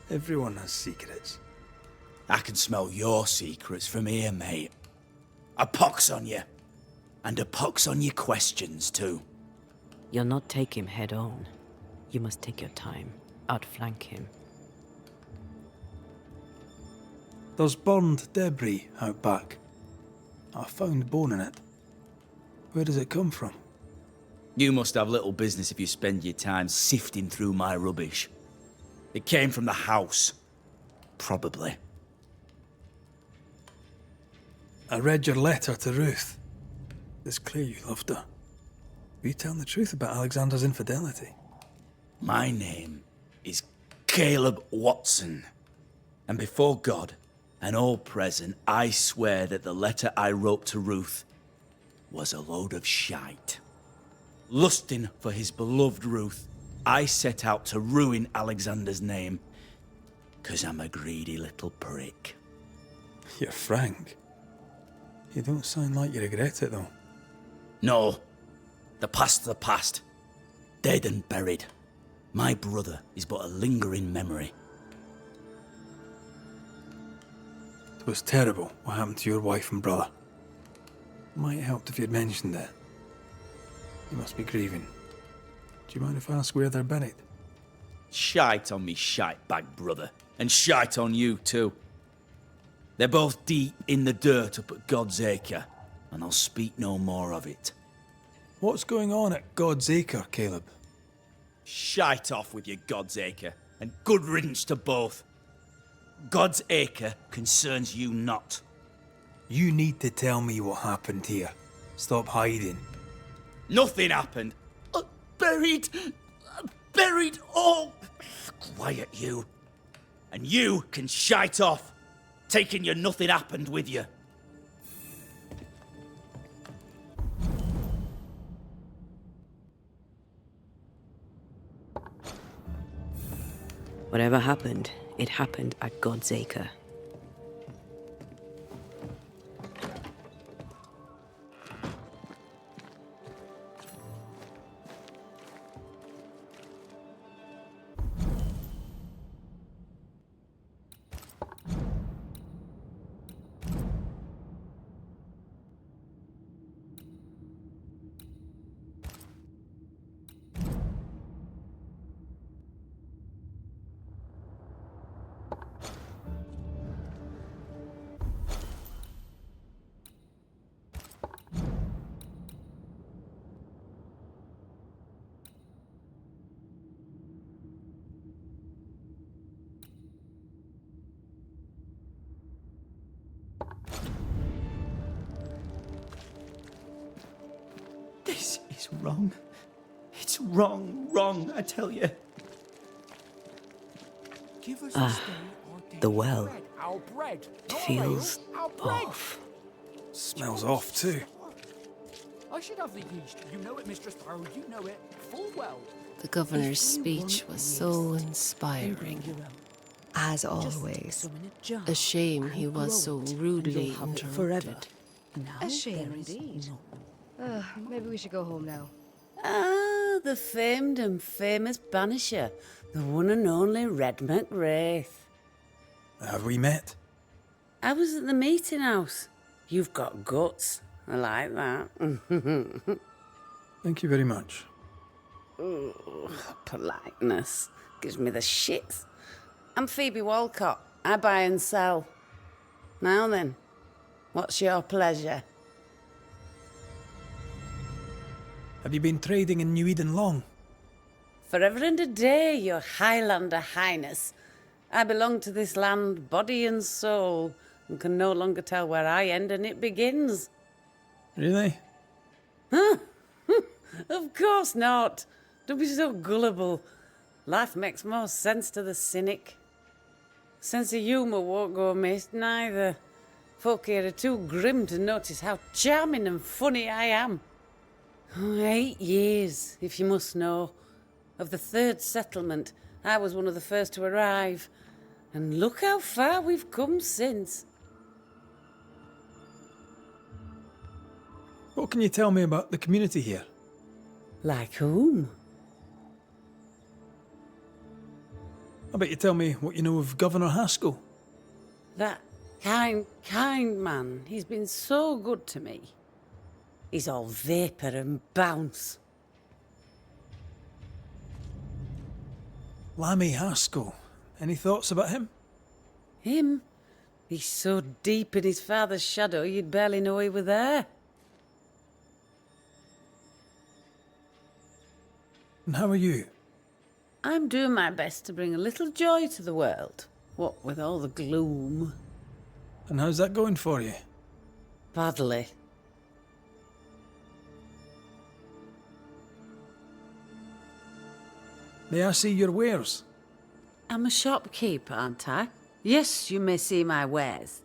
Everyone has secrets. I can smell your secrets from here, mate. A pox on you. And a pox on your questions, too. You'll not take him head on. You must take your time, outflank him. There's burned debris out back. I found bone in it. Where does it come from? You must have little business if you spend your time sifting through my rubbish. It came from the house. Probably. I read your letter to Ruth. It's clear you loved her. Were you telling the truth about Alexander's infidelity? My name is Caleb Watson. And before God and all present, I swear that the letter I wrote to Ruth was a load of shite. Lusting for his beloved Ruth, I set out to ruin Alexander's name, 'cause I'm a greedy little prick. You're frank. You don't sound like you regret it, though. No. The past's the past. Dead and buried. My brother is but a lingering memory. It was terrible what happened to your wife and brother. Might have helped if you'd mentioned it. You must be grieving. Do you mind if I ask where they're buried? Shite on me shite bag brother. And shite on you too. They're both deep in the dirt up at God's Acre, and I'll speak no more of it. What's going on at God's Acre, Caleb? Shite off with your God's Acre, and good riddance to both. God's Acre concerns you not. You need to tell me what happened here. Stop hiding. Nothing happened. Buried. Buried all. Quiet, you. And you can shite off, taking your nothing happened with you. Whatever happened, it happened at God's Acre. This is wrong. It's wrong, I tell you. The well. Feels off. Smells off too. I should have the yeast. You know it, Mistress Barrow. You know it full well. The governor's speech was so inspiring. As always. A shame he was so rudely interrupted. A shame indeed. Maybe we should go home now. Ah, the famed and famous Banisher, the one and only Red McWraith. Have we met? I was at the meeting house. You've got guts. I like that. Thank you very much. Ooh, politeness gives me the shits. I'm Phoebe Walcott. I buy and sell. Now then, what's your pleasure? Have you been trading in New Eden long? Forever and a day, your Highlander Highness. I belong to this land, body and soul, and can no longer tell where I end and it begins. Really? Huh? Of course not. Don't be so gullible. Life makes more sense to the cynic. Sense of humour won't go amiss, neither. Folk here are too grim to notice how charming and funny I am. 8 years, if you must know. Of the third settlement, I was one of the first to arrive. And look how far we've come since. What can you tell me about the community here? Like whom? I bet you tell me what you know of Governor Haskell. That kind man. He's been so good to me. He's all vapour and bounce. Lammy Haskell. Any thoughts about him? Him? He's so deep in his father's shadow you'd barely know he were there. And how are you? I'm doing my best to bring a little joy to the world, what with all the gloom. And how's that going for you? Badly. May I see your wares? I'm a shopkeeper, aren't I? Yes, you may see my wares.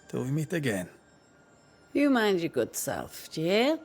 Till we meet again. You mind your good self, do you hear?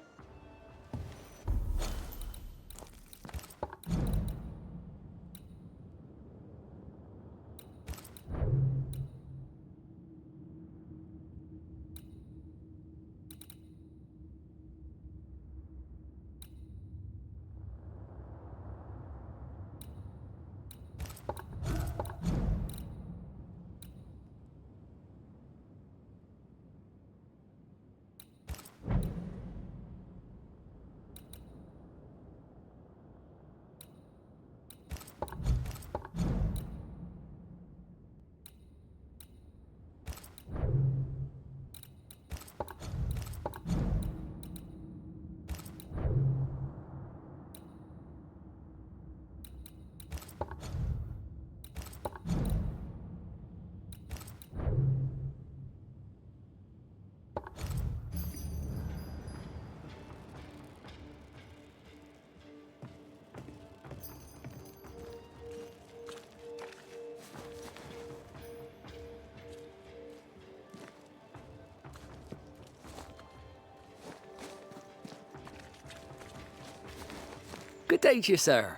Good day to you, sir.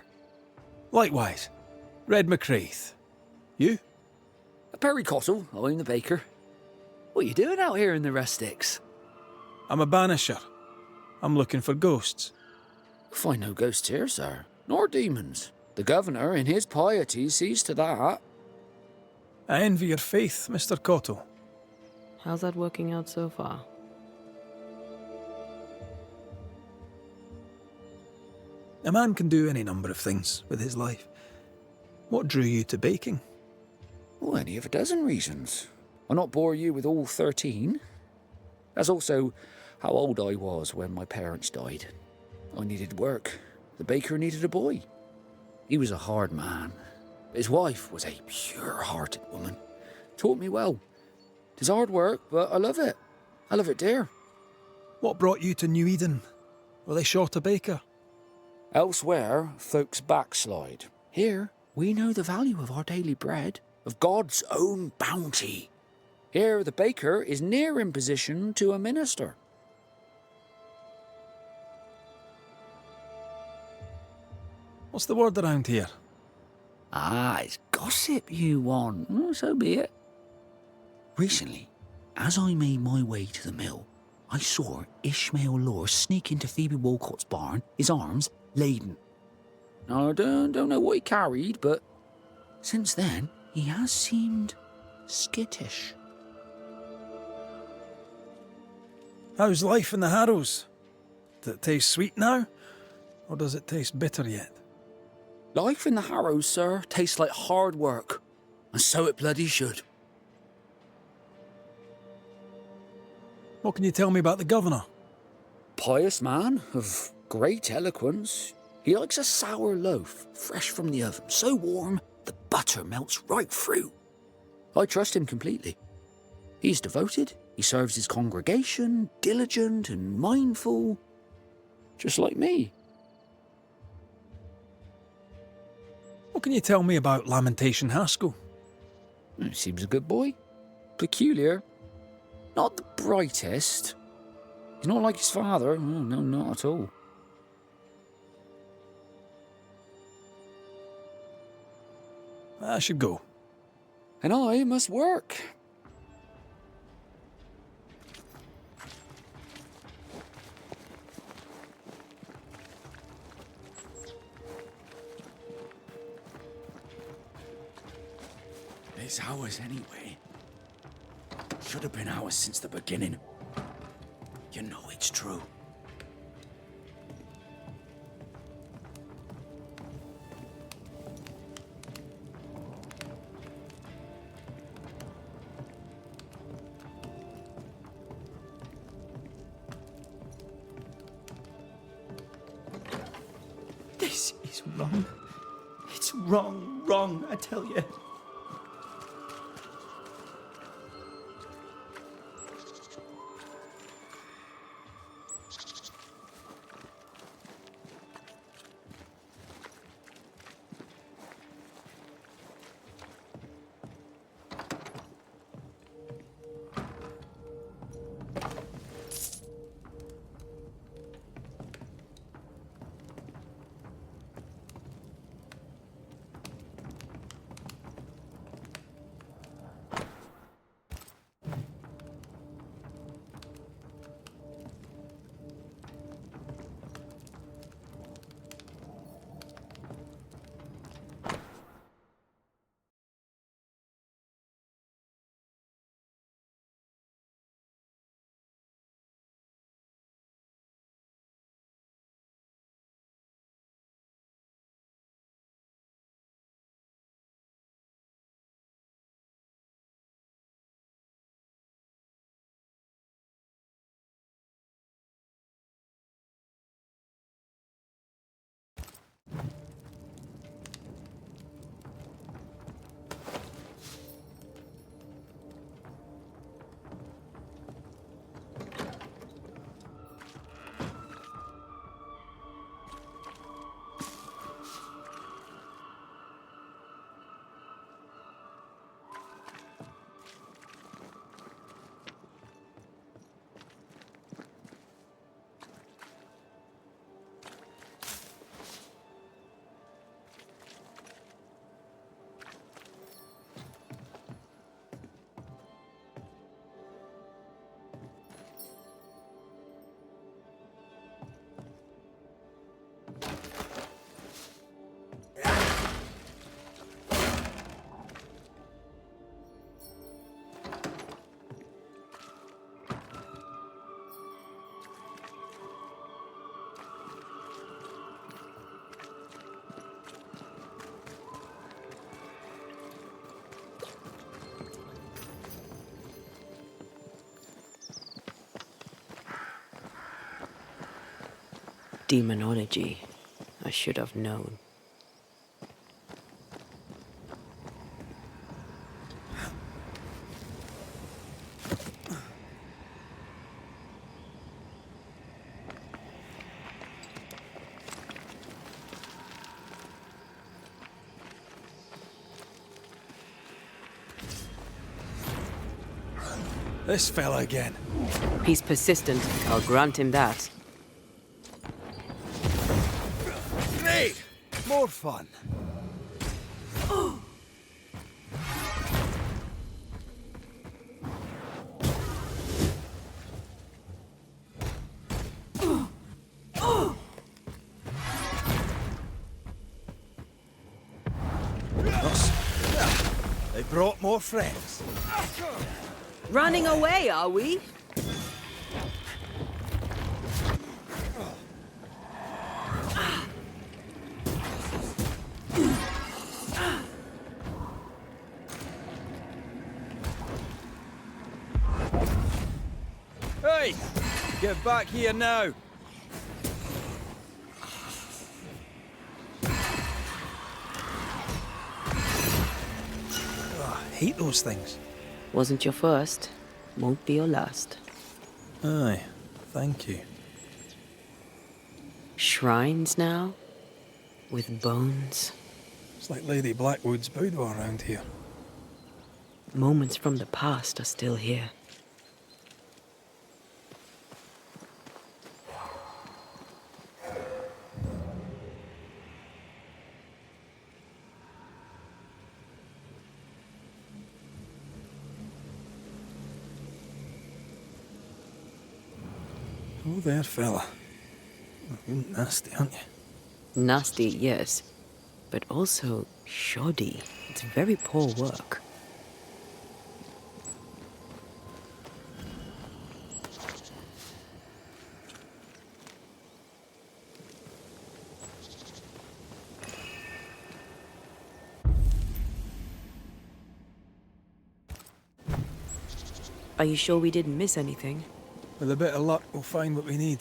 Likewise. Red McCraith. You? Perry Cottle, I'm the baker. What are you doing out here in the rustics? I'm a banisher. I'm looking for ghosts. Find no ghosts here, sir, nor demons. The governor, in his piety, sees to that. I envy your faith, Mr. Cottle. How's that working out so far? A man can do any number of things with his life. What drew you to baking? Oh, any of a dozen reasons. I'll not bore you with all 13. That's also how old I was when my parents died. I needed work. The baker needed a boy. He was a hard man. His wife was a pure-hearted woman. Taught me well. 'Tis hard work, but I love it. I love it dear. What brought you to New Eden? Were they short a baker? Elsewhere, folks backslide. Here, we know the value of our daily bread, of God's own bounty. Here, the baker is near in position to a minister. What's the word around here? Ah, it's gossip you want. Oh, so be it. Recently, as I made my way to the mill, I saw Ishmael Lore sneak into Phoebe Walcott's barn, his arms laden. Now, I don't know what he carried, but since then, he has seemed skittish. How's life in the Harrows? Does it taste sweet now? Or does it taste bitter yet? Life in the Harrows, sir, tastes like hard work. And so it bloody should. What can you tell me about the governor? pious man of great eloquence. He likes a sour loaf, fresh from the oven, so warm the butter melts right through. I trust him completely. He's devoted, he serves his congregation, diligent and mindful, just like me. What can you tell me about Lamentation Haskell? Seems a good boy. Peculiar. Not the brightest. He's not like his father. Oh, no, not at all. I should go. And I must work. It's ours anyway. Should have been ours since the beginning. You know it's true. This is wrong. It's wrong, I tell you. Demonology. I should have known. This fella again. He's persistent. I'll grant him that. Great! More fun. They brought more friends. Running away, are we? Hey! Get back here now! hate those things. Wasn't your first, won't be your last. Aye, thank you. Shrines now? With bones? It's like Lady Blackwood's boudoir around here. Moments from the past are still here. Oh there, fella. You're nasty, aren't you? Nasty, yes, but also shoddy. It's very poor work. Are you sure we didn't miss anything? With a bit of luck, we'll find what we need.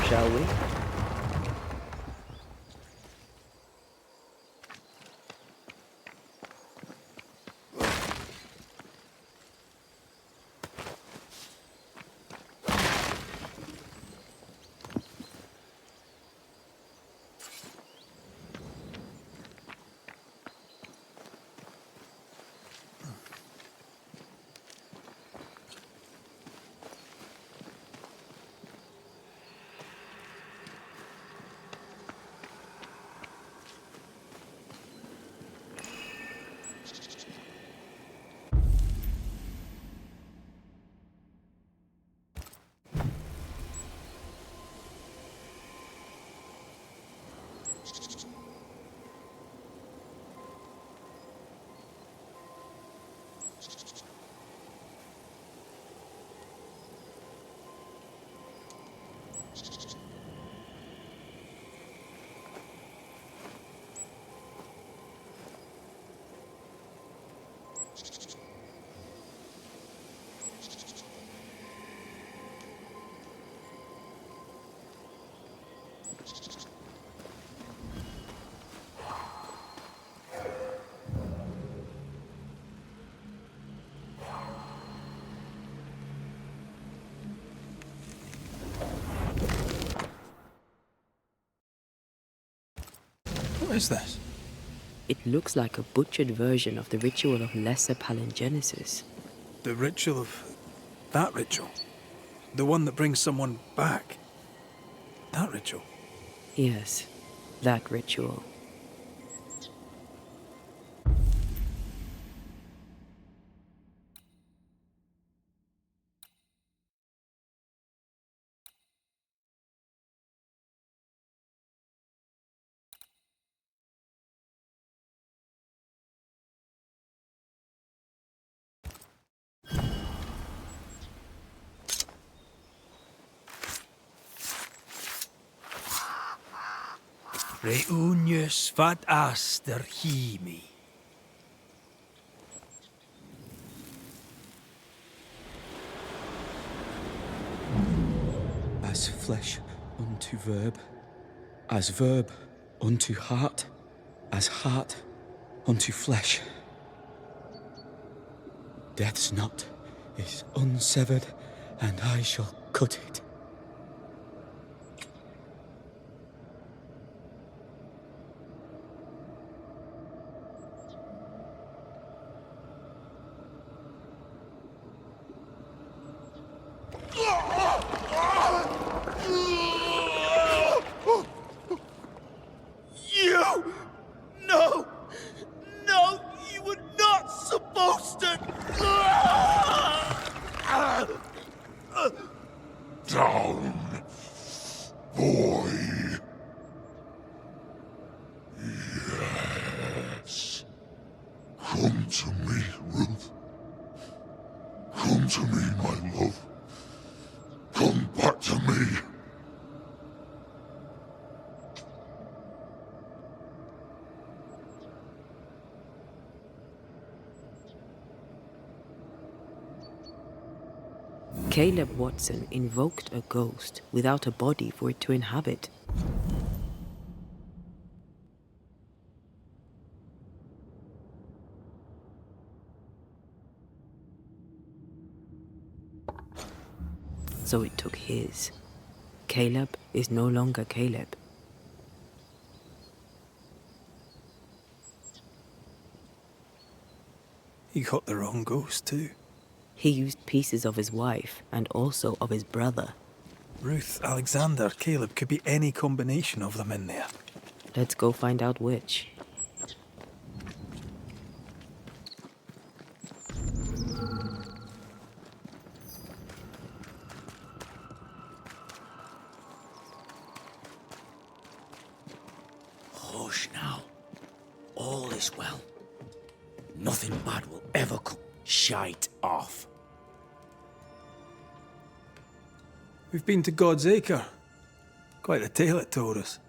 Shall we? What is this? It looks like a butchered version of the ritual of Lesser Palingenesis. The ritual of... that ritual? The one that brings someone back? That ritual? Yes, that ritual. Reunius vat aster himi. As flesh unto verb, as verb unto heart, as heart unto flesh. Death's knot is unsevered, and I shall cut it. Caleb Watson invoked a ghost without a body for it to inhabit. So it took his. Caleb is no longer Caleb. He got the wrong ghost too. He used pieces of his wife and also of his brother. Ruth, Alexander, Caleb, could be any combination of them in there. Let's go find out which. Hush now. All is well. Nothing bad will ever come. Shite off. We've been to God's Acre. Quite a tale it told us.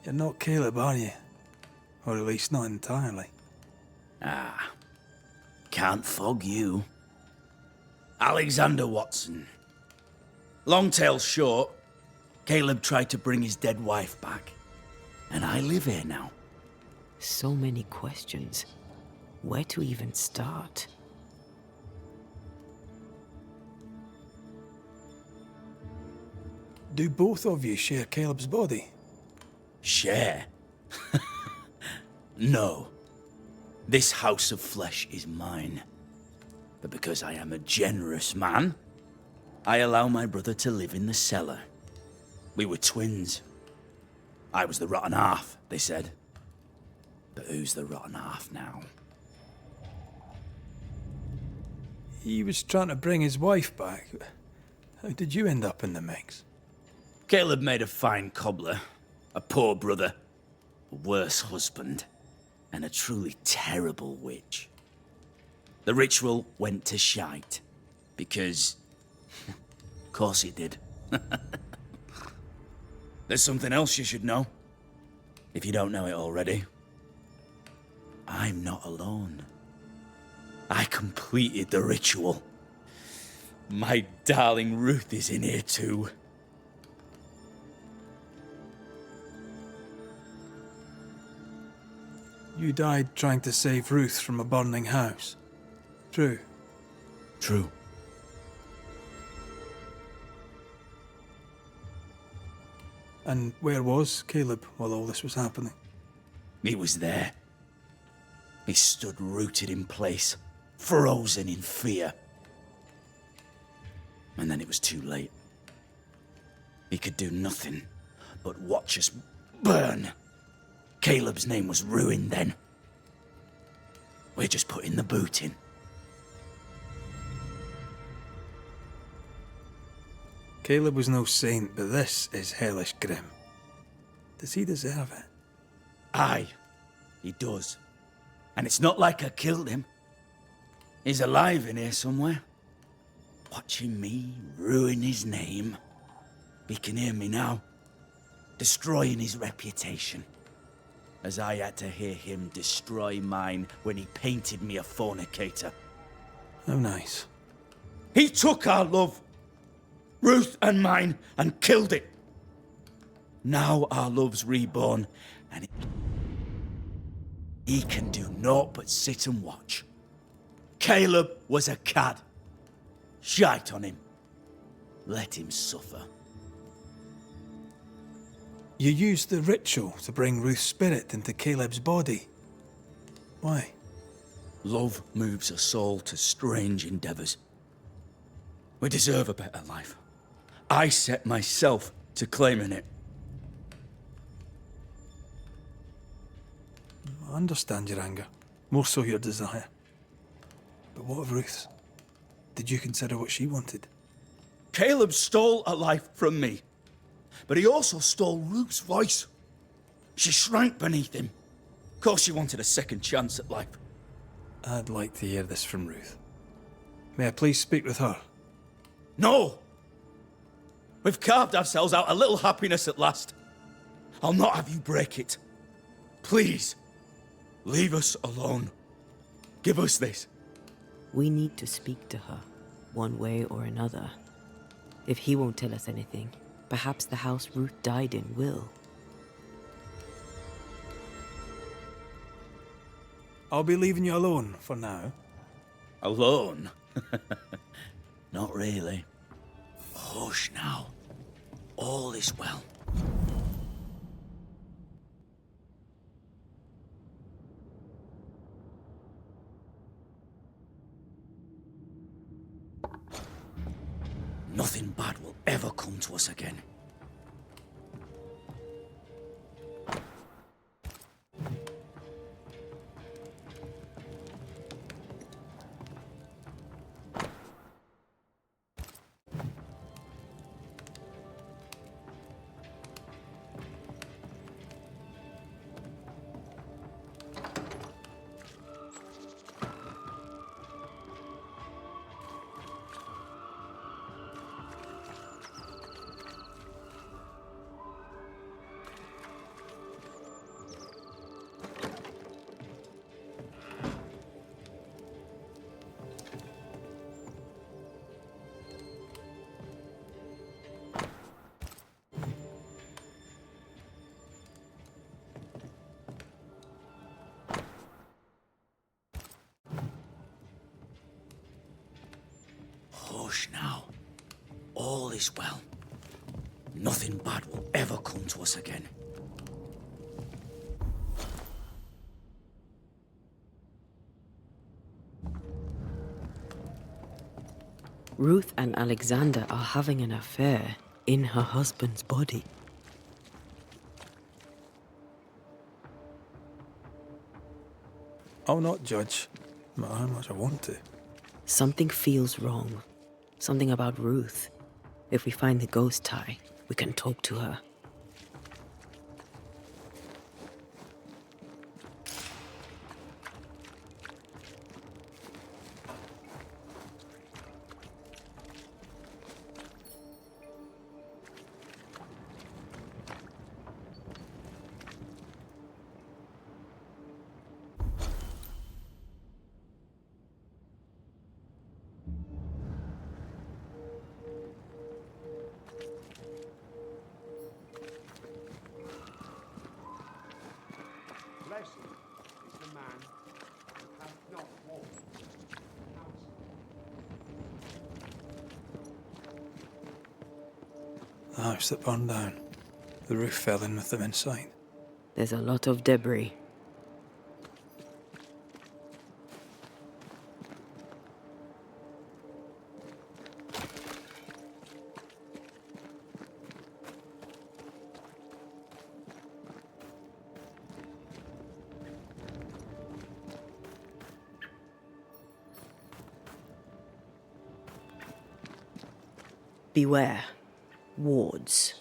You're not Caleb, are you? Or at least not entirely. Ah. Can't fog you. Alexander Watson. Long tale short, Caleb tried to bring his dead wife back. And I live here now. So many questions. Where to even start? Do both of you share Caleb's body? Share? No. This house of flesh is mine. But because I am a generous man, I allow my brother to live in the cellar. We were twins. I was the rotten half, they said. But who's the rotten half now? He was trying to bring his wife back. How did you end up in the mix? Caleb made a fine cobbler, a poor brother, a worse husband, and a truly terrible witch. The ritual went to shite, because... of course it did. There's something else you should know, if you don't know it already. I'm not alone. I completed the ritual. My darling Ruth is in here too. You died trying to save Ruth from a burning house. True. True. And where was Caleb while all this was happening? He was there. He stood rooted in place, frozen in fear. And then it was too late. He could do nothing but watch us burn. Caleb's name was ruined then. We're just putting the boot in. Caleb was no saint, but this is hellish grim. Does he deserve it? Aye, he does. And it's not like I killed him. He's alive in here somewhere. Watching me ruin his name. He can hear me now. Destroying his reputation. As I had to hear him destroy mine when he painted me a fornicator. Oh, nice. He took our love, Ruth and mine, and killed it. Now our love's reborn, and he can do naught but sit and watch. Caleb was a cad. Shite on him. Let him suffer. You used the ritual to bring Ruth's spirit into Caleb's body. Why? Love moves a soul to strange endeavors. We deserve a better life. I set myself to claiming it. I understand your anger, more so your desire. But what of Ruth's? Did you consider what she wanted? Caleb stole a life from me, but he also stole Ruth's voice. She shrank beneath him. Of course she wanted a second chance at life. I'd like to hear this from Ruth. May I please speak with her? No! We've carved ourselves out a little happiness at last. I'll not have you break it. Please, leave us alone. Give us this. We need to speak to her. one way or another. If he won't tell us anything, perhaps the house Ruth died in will. I'll be leaving you alone for now. Alone? Not really. Hush now. All is well. Nothing bad will ever come to us again. Hush now. All is well. Nothing bad will ever come to us again. Ruth and Alexander are having an affair in her husband's body. I'll not judge, no matter how much I want to. Something feels wrong. Something about Ruth. If we find the ghost tie, we can talk to her. Blessed is the man who hath not walked counsel. The house that burned down. The roof fell in with them inside. There's a lot of debris. Beware. Wards.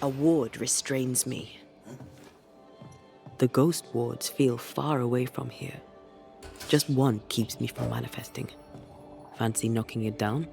A ward restrains me. The ghost wards feel far away from here. Just one keeps me from manifesting. Fancy knocking it down?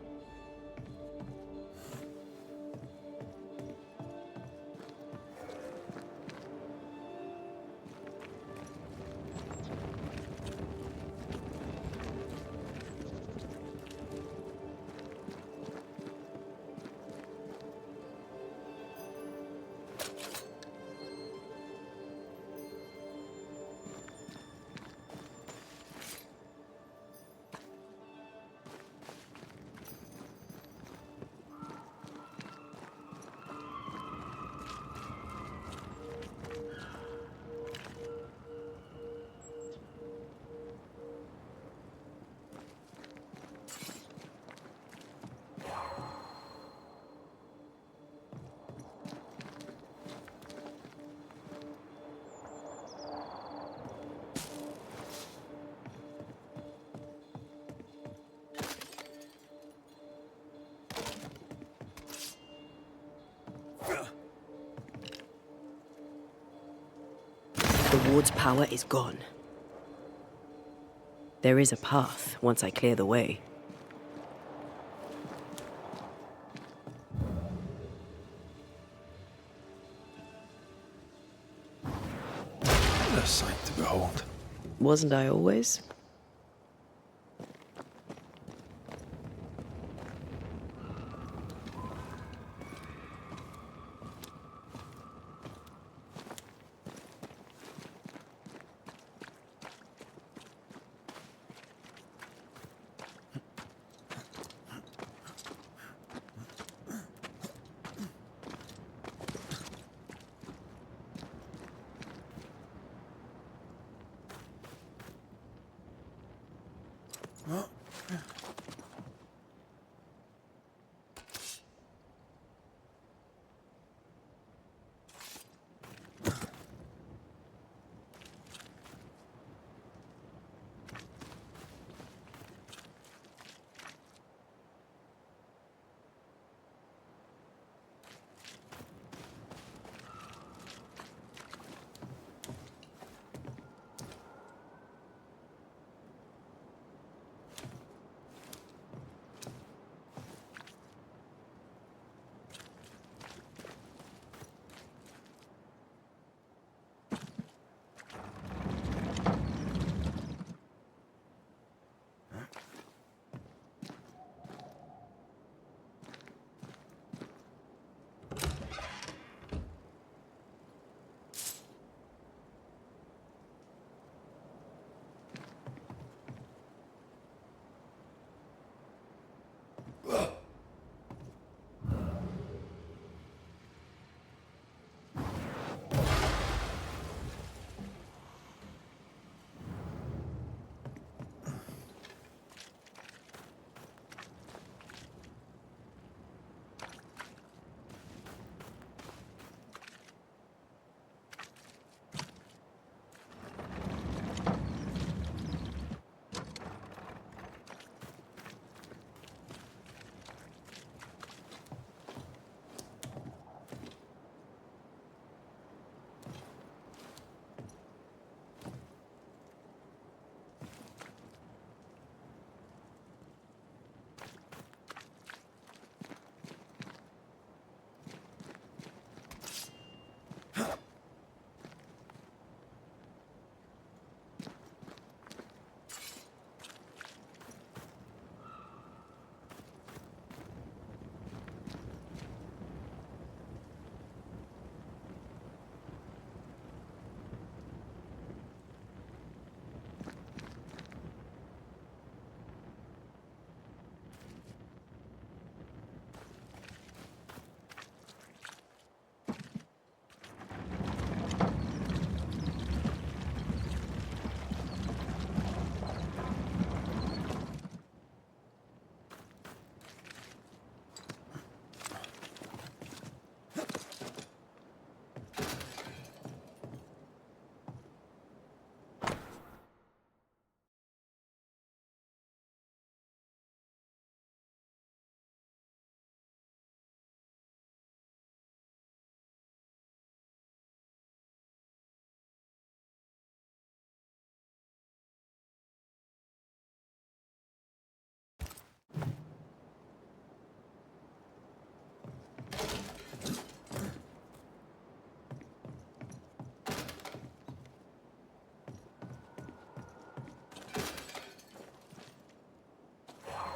The ward's power is gone. There is a path once I clear the way. What a sight to behold. Wasn't I always?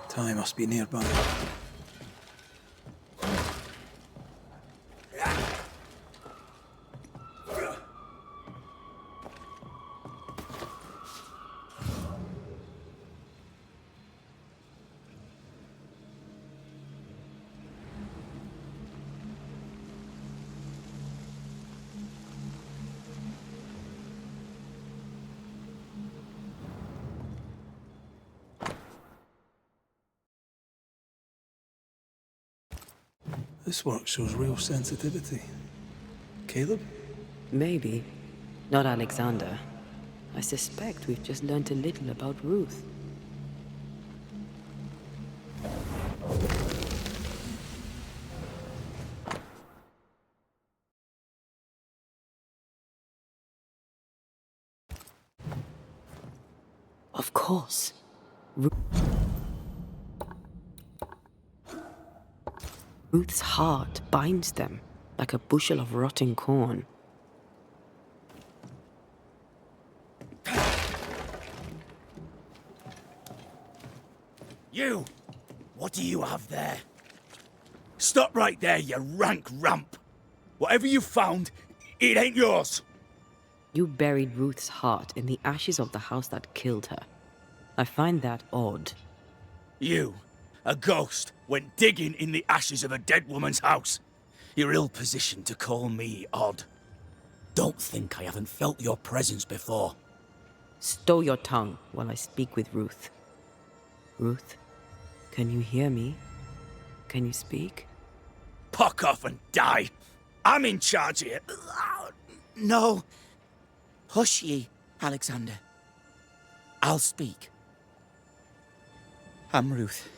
Ty must be nearby. This work shows real sensitivity. Caleb? Maybe. Not Alexander. I suspect we've just learnt a little about Ruth. Of course. Ruth's heart binds them like a bushel of rotting corn. You! What do you have there? Stop right there, you rank ramp! Whatever you found, it ain't yours! You buried Ruth's heart in the ashes of the house that killed her. I find that odd. You, a ghost, went digging in the ashes of a dead woman's house. You're ill-positioned to call me odd. Don't think I haven't felt your presence before. Stow your tongue while I speak with Ruth. Ruth, can you hear me? Can you speak? Puck off and die! I'm in charge here. No. Hush ye, Alexander. I'll speak. I'm Ruth.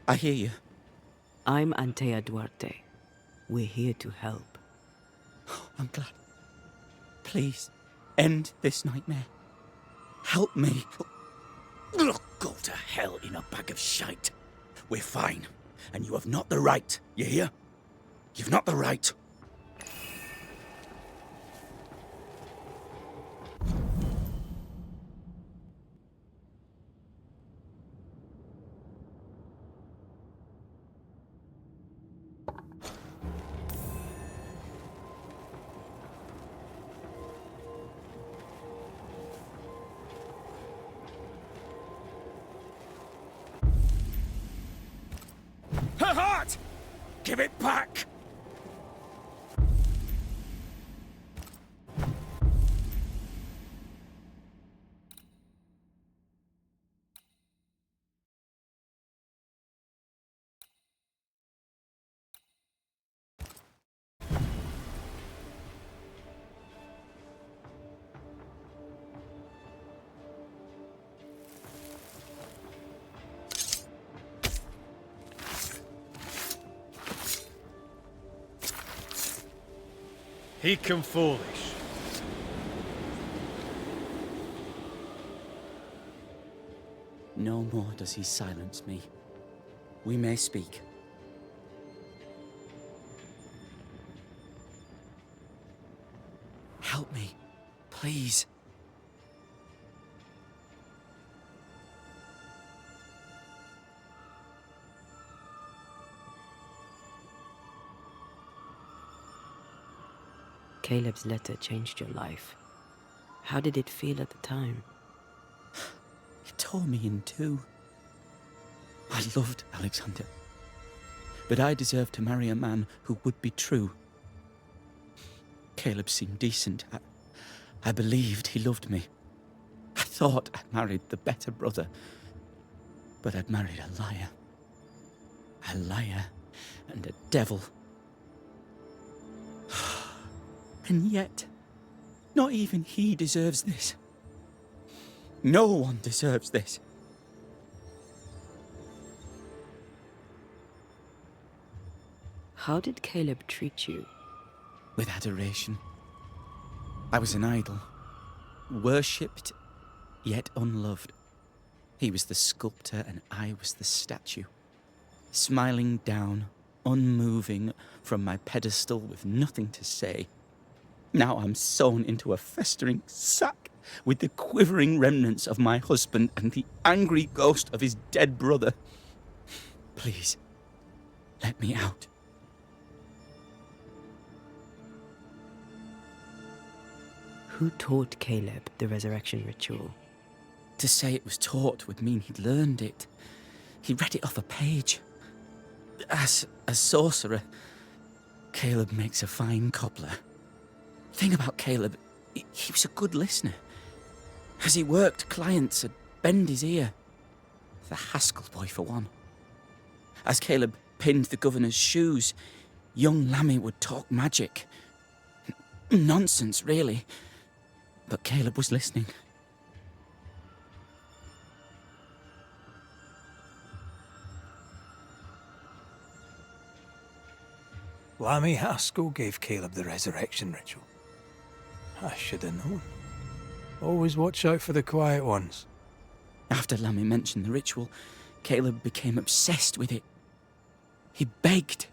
I hear you. I'm Antea Duarte. We're here to help. I'm glad. Please, end this nightmare. Help me. Go to hell in a bag of shite. We're fine, and you have not the right, you hear? You've not the right. Her heart! Give it back! He come foolish. No more does he silence me. We may speak. Help me, please. Caleb's letter changed your life. How did it feel at the time? It tore me in two. I loved Alexander, but I deserved to marry a man who would be true. Caleb seemed decent. I believed he loved me. I thought I'd married the better brother, but I'd married a liar. A liar and a devil. And yet, not even he deserves this. No one deserves this. How did Caleb treat you? With adoration. I was an idol, worshipped, yet unloved. He was the sculptor and I was the statue, smiling down, unmoving from my pedestal with nothing to say. Now I'm sewn into a festering sack with the quivering remnants of my husband and the angry ghost of his dead brother. Please, let me out. Who taught Caleb the resurrection ritual? To say it was taught would mean he'd learned it. He read it off a page. As a sorcerer, Caleb makes a fine cobbler. The thing about Caleb, he was a good listener. As he worked, clients would bend his ear. The Haskell boy, for one. As Caleb pinned the governor's shoes, young Lammy would talk magic. Nonsense, really. But Caleb was listening. Lammy Haskell gave Caleb the resurrection ritual. I should have known. Always watch out for the quiet ones. After Lammy mentioned the ritual, Caleb became obsessed with it. He begged.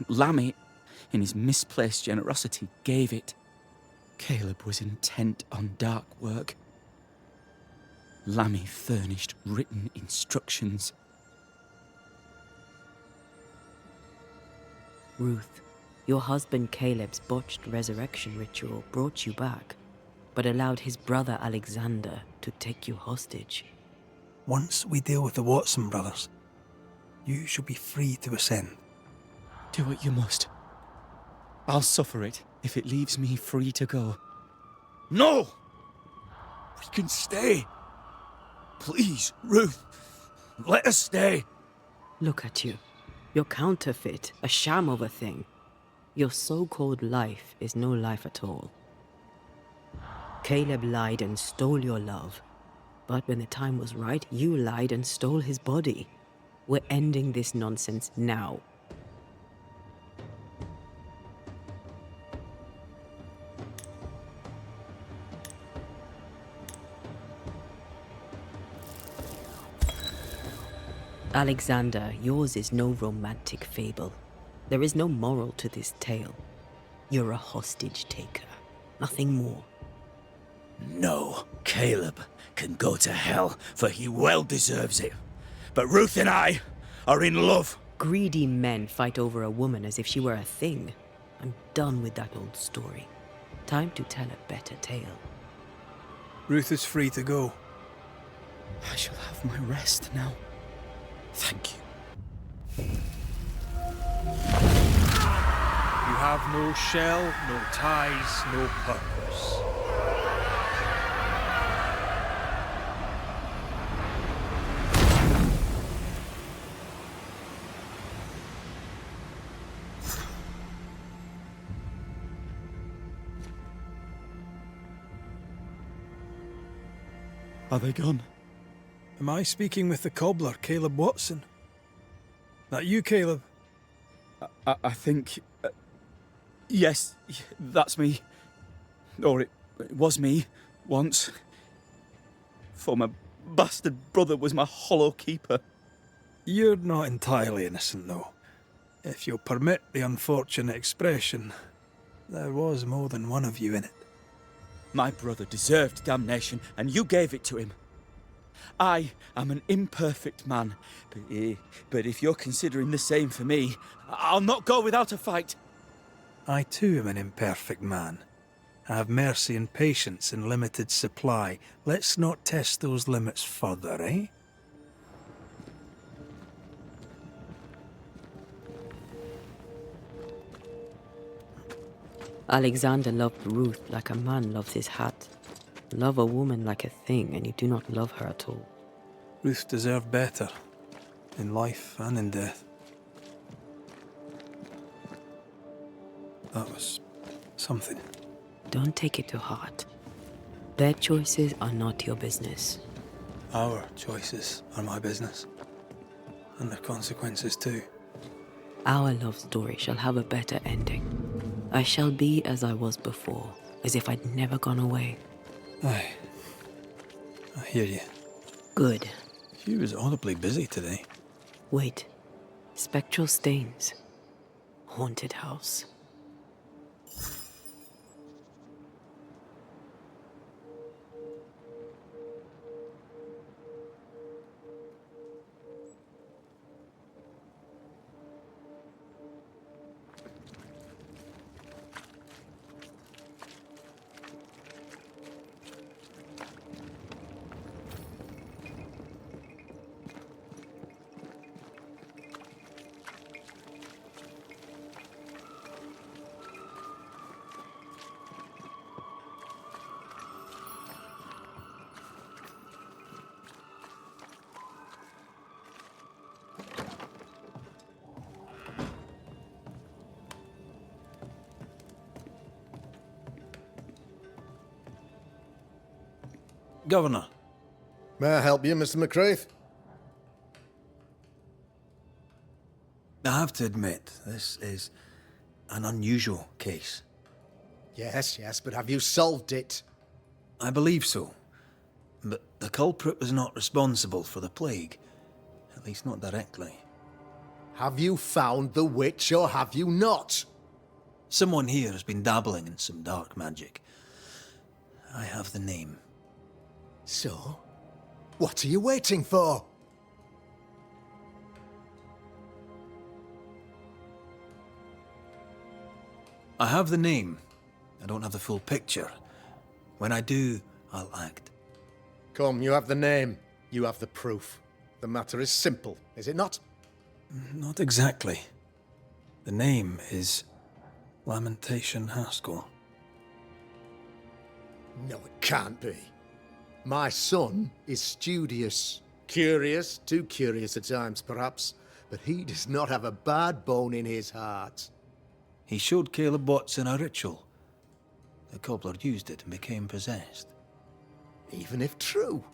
Lammy, in his misplaced generosity, gave it. Caleb was intent on dark work. Lammy furnished written instructions. Ruth, your husband Caleb's botched resurrection ritual brought you back, but allowed his brother Alexander to take you hostage. Once we deal with the Watson brothers, you shall be free to ascend. Do what you must. I'll suffer it if it leaves me free to go. No! We can stay. Please, Ruth, let us stay. Look at you. You're counterfeit, a sham of a thing. Your so-called life is no life at all. Caleb lied and stole your love. But when the time was right, you lied and stole his body. We're ending this nonsense now. Alexander, yours is no romantic fable. There is no moral to this tale. You're a hostage taker, nothing more. No, Caleb can go to hell, for he well deserves it. But Ruth and I are in love. Greedy men fight over a woman as if she were a thing. I'm done with that old story. Time to tell a better tale. Ruth is free to go. I shall have my rest now. Thank you. You have no shell, no ties, no purpose. Are they gone? Am I speaking with the cobbler, Caleb Watson? That you, Caleb? I think... yes, that's me. Or it was me, once. For my bastard brother was my hollow keeper. You're not entirely innocent, though. If you'll permit the unfortunate expression, there was more than one of you in it. My brother deserved damnation, and you gave it to him. I am an imperfect man, but if you're considering the same for me, I'll not go without a fight. I too am an imperfect man. I have mercy and patience in limited supply. Let's not test those limits further, eh? Alexander loved Ruth like a man loves his hat. Love a woman like a thing, and you do not love her at all. Ruth deserved better, in life and in death. That was something. Don't take it to heart. Their choices are not your business. Our choices are my business. And their consequences too. Our love story shall have a better ending. I shall be as I was before, as if I'd never gone away. Aye. I hear you. Good. She was audibly busy today. Wait. Spectral stains. Haunted house. Governor. May I help you, Mr. McCraith? I have to admit, this is an unusual case. Yes, but have you solved it? I believe so. But the culprit was not responsible for the plague. At least not directly. Have you found the witch or have you not? Someone here has been dabbling in some dark magic. I have the name. So? What are you waiting for? I have the name. I don't have the full picture. When I do, I'll act. Come, you have the name. You have the proof. The matter is simple, is it not? Not exactly. The name is Lamentation Haskell. No, it can't be. My son is studious. Curious, too curious at times, perhaps. But he does not have a bad bone in his heart. He showed Caleb Watson a ritual. The cobbler used it and became possessed. Even if true,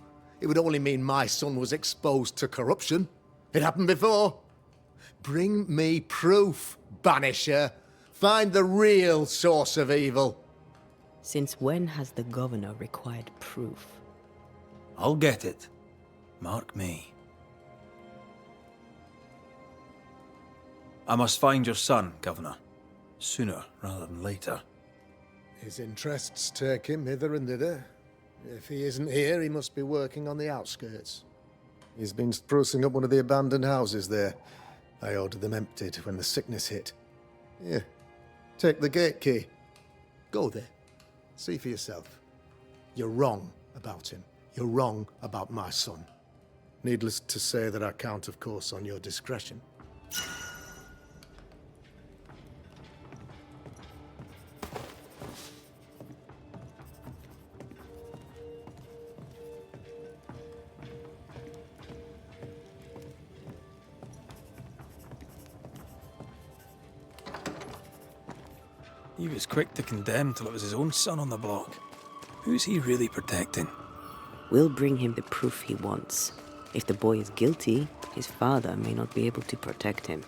it would only mean my son was exposed to corruption. It happened before. Bring me proof, Banisher. Find the real source of evil. Since when has the governor required proof? I'll get it. Mark me. I must find your son, Governor. Sooner rather than later. His interests take him hither and thither. If he isn't here, he must be working on the outskirts. He's been sprucing up one of the abandoned houses there. I ordered them emptied when the sickness hit. Here, take the gate key. Go there. See for yourself. You're wrong about him. You're wrong about my son. Needless to say that I count, of course, on your discretion. He was quick to condemn till it was his own son on the block. Who's he really protecting? We'll bring him the proof he wants. If the boy is guilty, his father may not be able to protect him.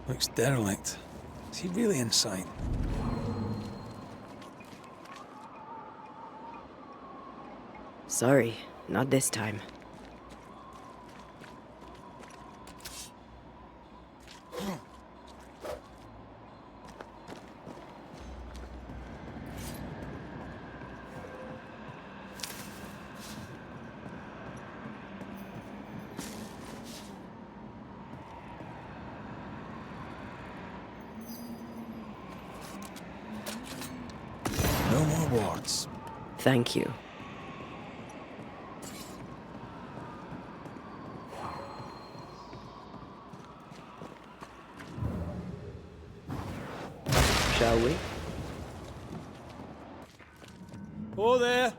Looks derelict. Is he really inside? Sorry, not this time. No more wards. Thank you. Shall we? Oh there!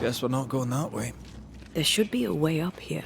Guess we're not going that way. There should be a way up here.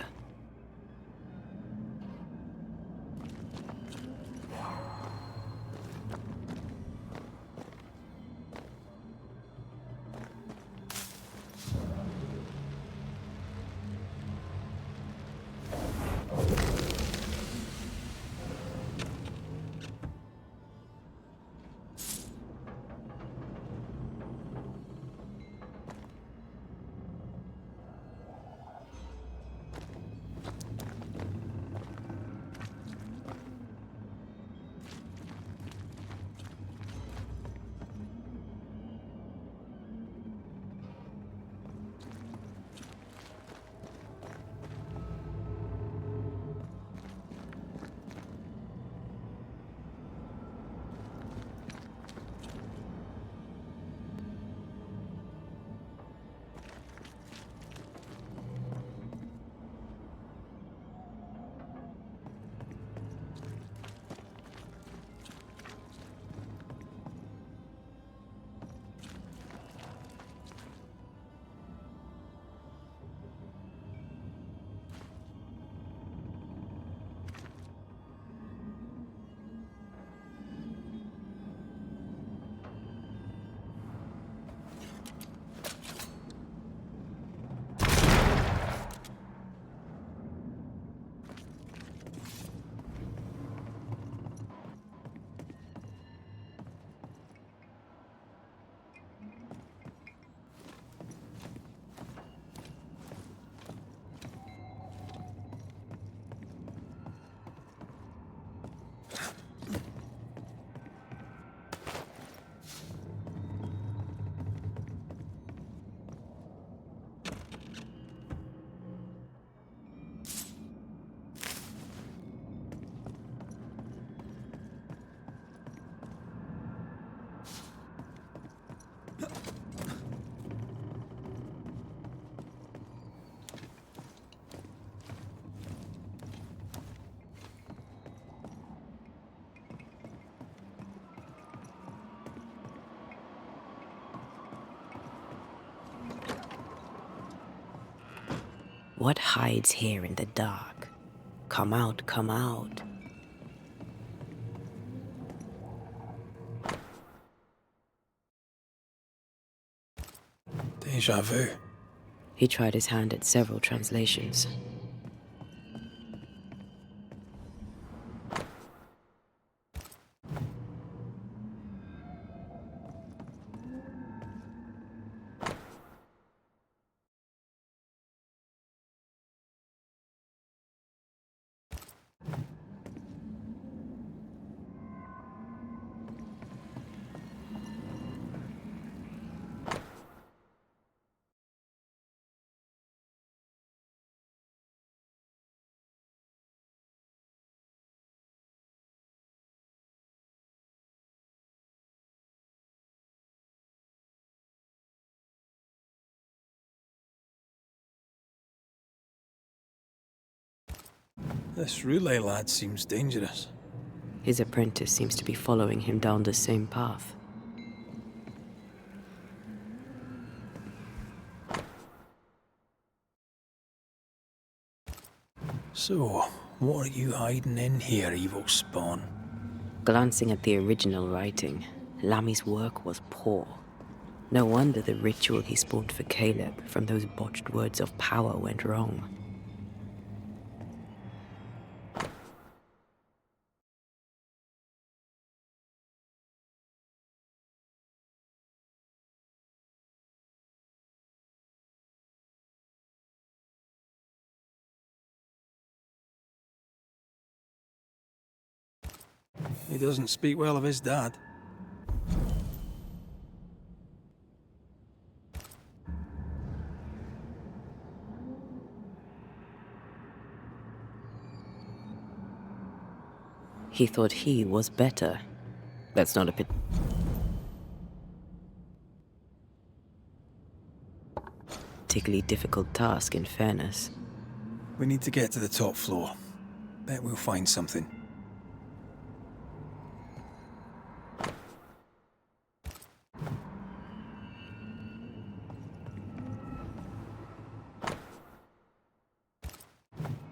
What hides here in the dark? Come out, come out. Deja vu. He tried his hand at several translations. This Roulet lad seems dangerous. His apprentice seems to be following him down the same path. So, what are you hiding in here, evil spawn? Glancing at the original writing, Lammy's work was poor. No wonder the ritual he spawned for Caleb from those botched words of power went wrong. He doesn't speak well of his dad. He thought he was better. That's not a particularly difficult task, in fairness. We need to get to the top floor. Bet we'll find something.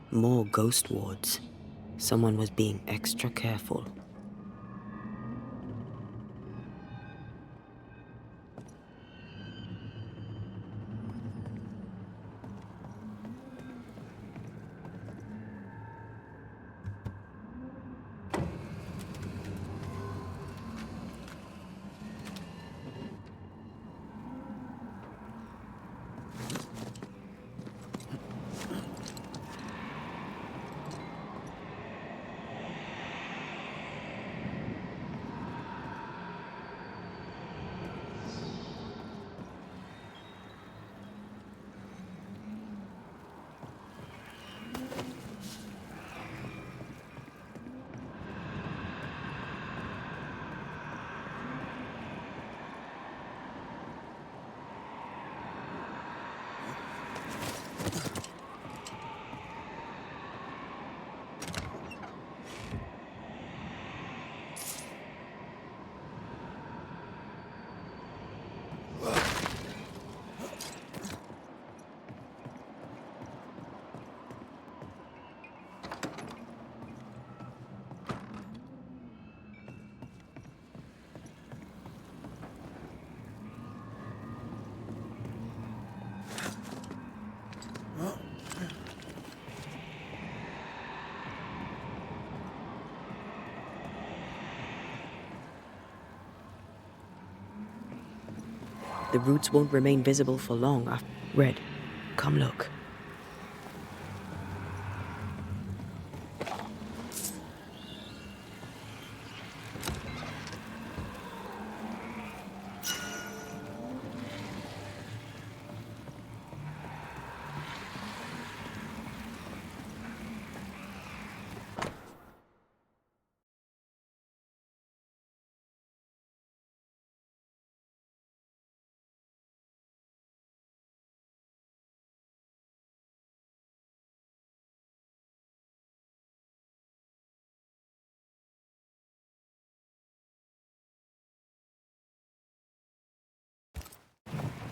More ghost wards. Someone was being extra careful. The roots won't remain visible for long after. Red, come look.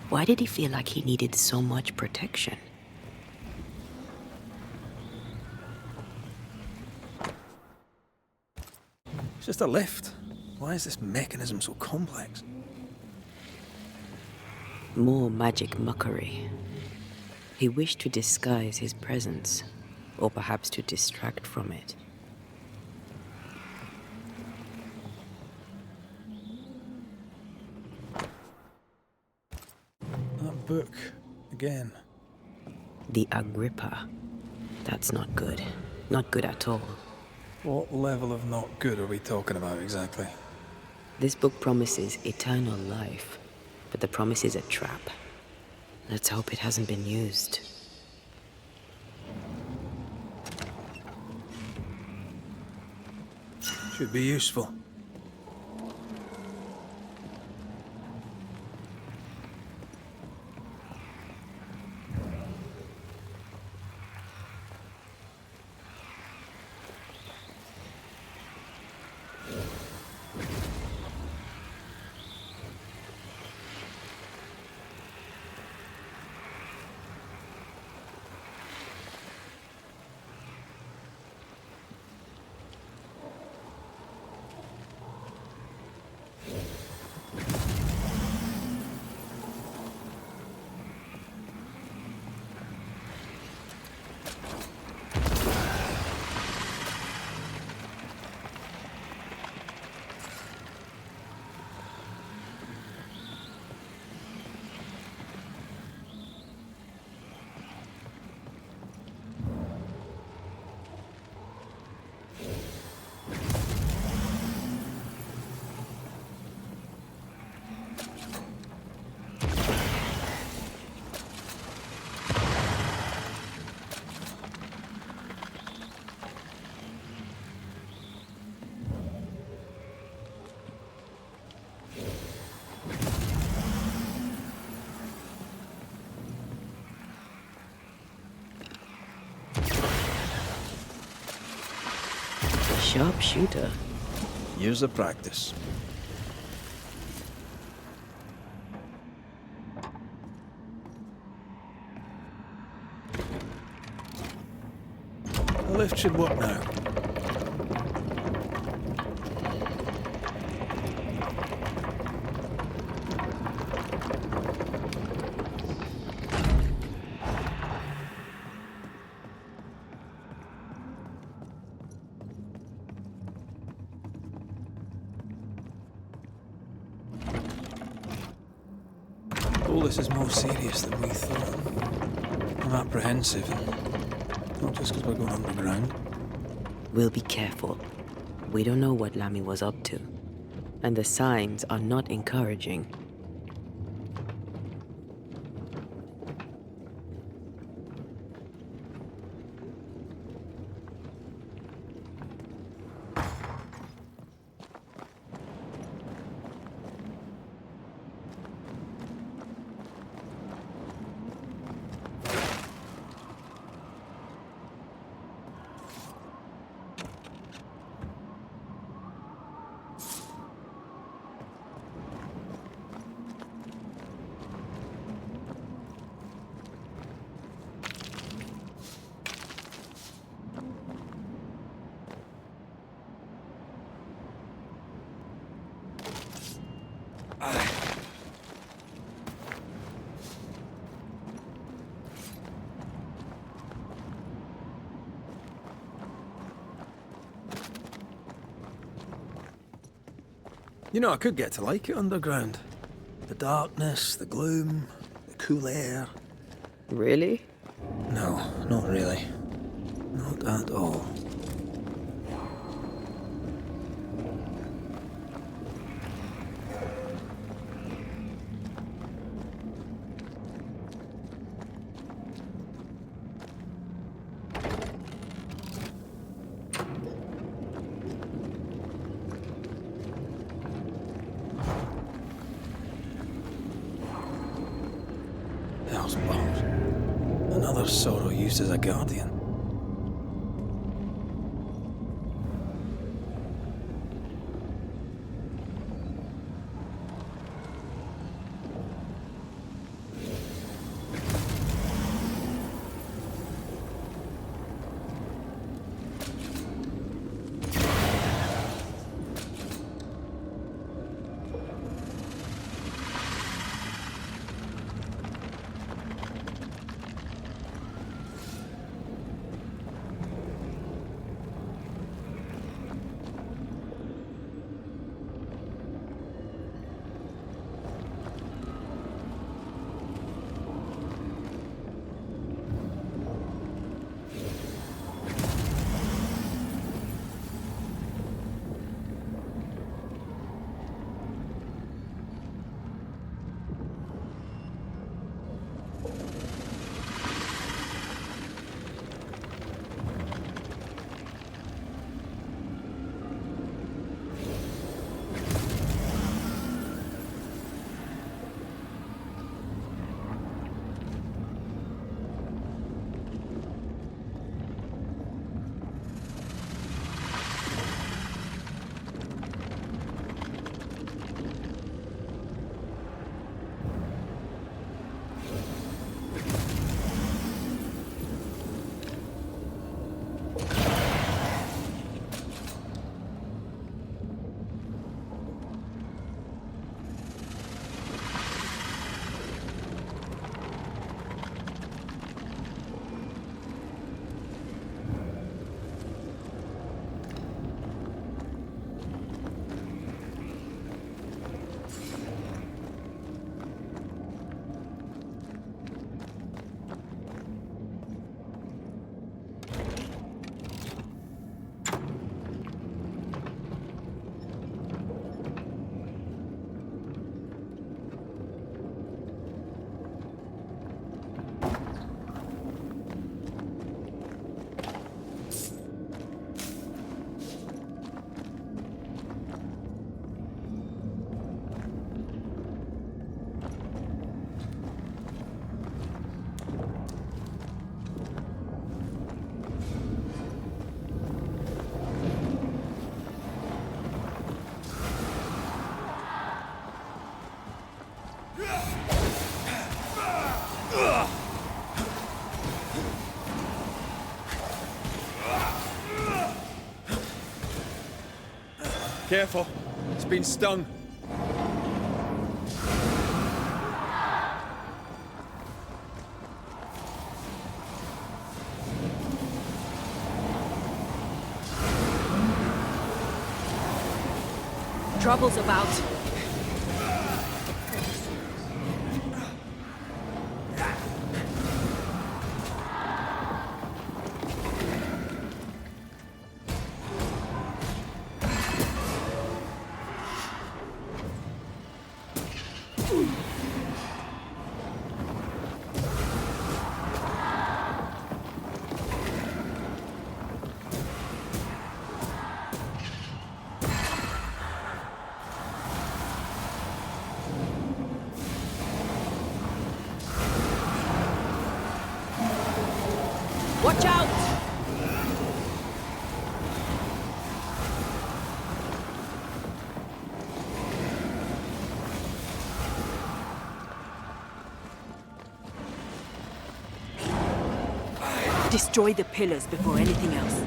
Why did he feel like he needed so much protection? It's just a lift. Why is this mechanism so complex? More magic muckery. He wished to disguise his presence, or perhaps to distract from it. That book, again. The Agrippa. That's not good. Not good at all. What level of not good are we talking about exactly? This book promises eternal life, but the promise is a trap. Let's hope it hasn't been used. Should be useful. Sharpshooter. Years of practice. The lift should work now. All this is more serious than we thought. I'm apprehensive, not just because we're going underground. We'll be careful. We don't know what Lammy was up to, and the signs are not encouraging. You know, I could get to like it underground. The darkness, the gloom, the cool air. Really? No, not really. Not at all. Hell's balls. Another sorrow used as a guardian. Careful. It's been stung. Trouble's about. Watch out! Destroy the pillars before anything else.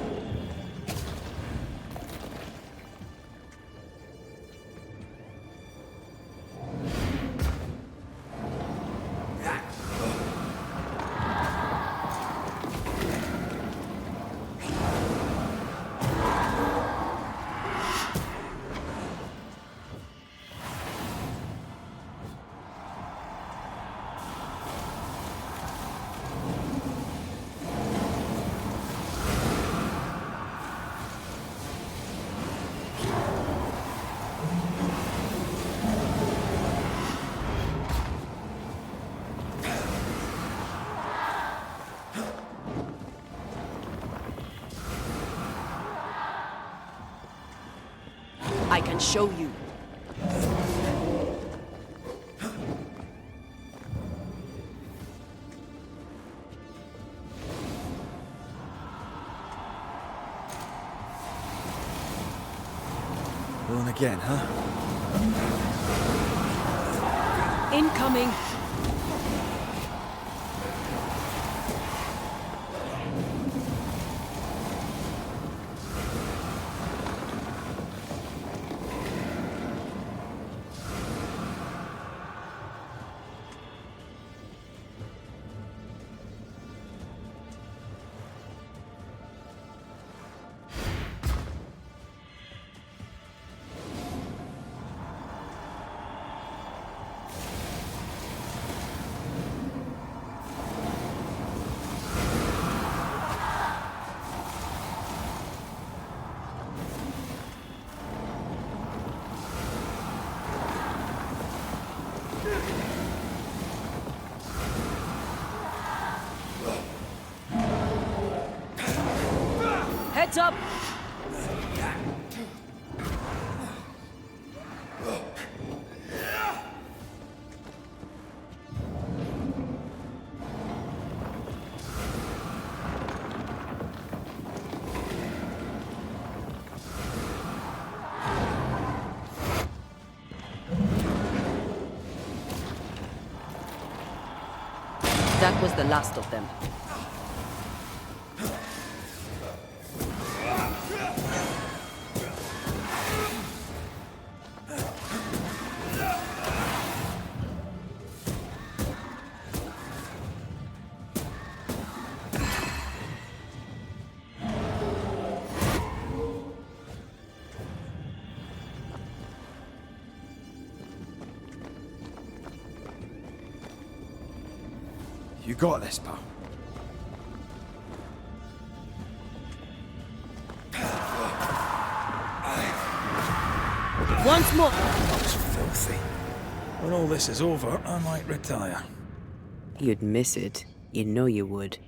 I can show you. Going again, huh? Incoming. Heads up! That was the last of them. You got this, pal. Once more! That was filthy. When all this is over, I might retire. You'd miss it. You know you would.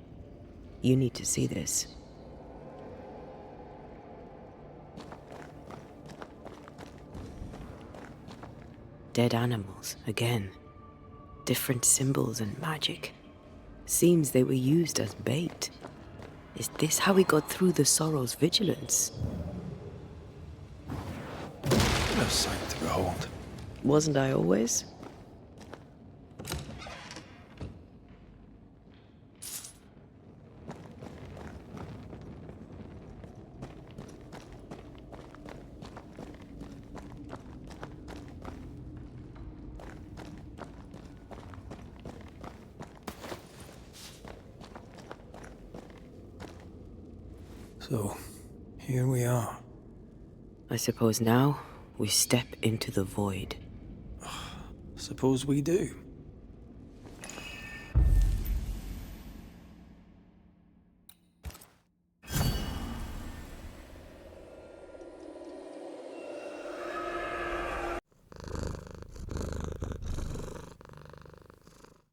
You need to see this. Dead animals, again. Different symbols and magic. Seems they were used as bait. Is this how we got through the Sorrow's vigilance? What a sight to behold. Wasn't I always? So, here we are. I suppose now we step into the void. Suppose we do.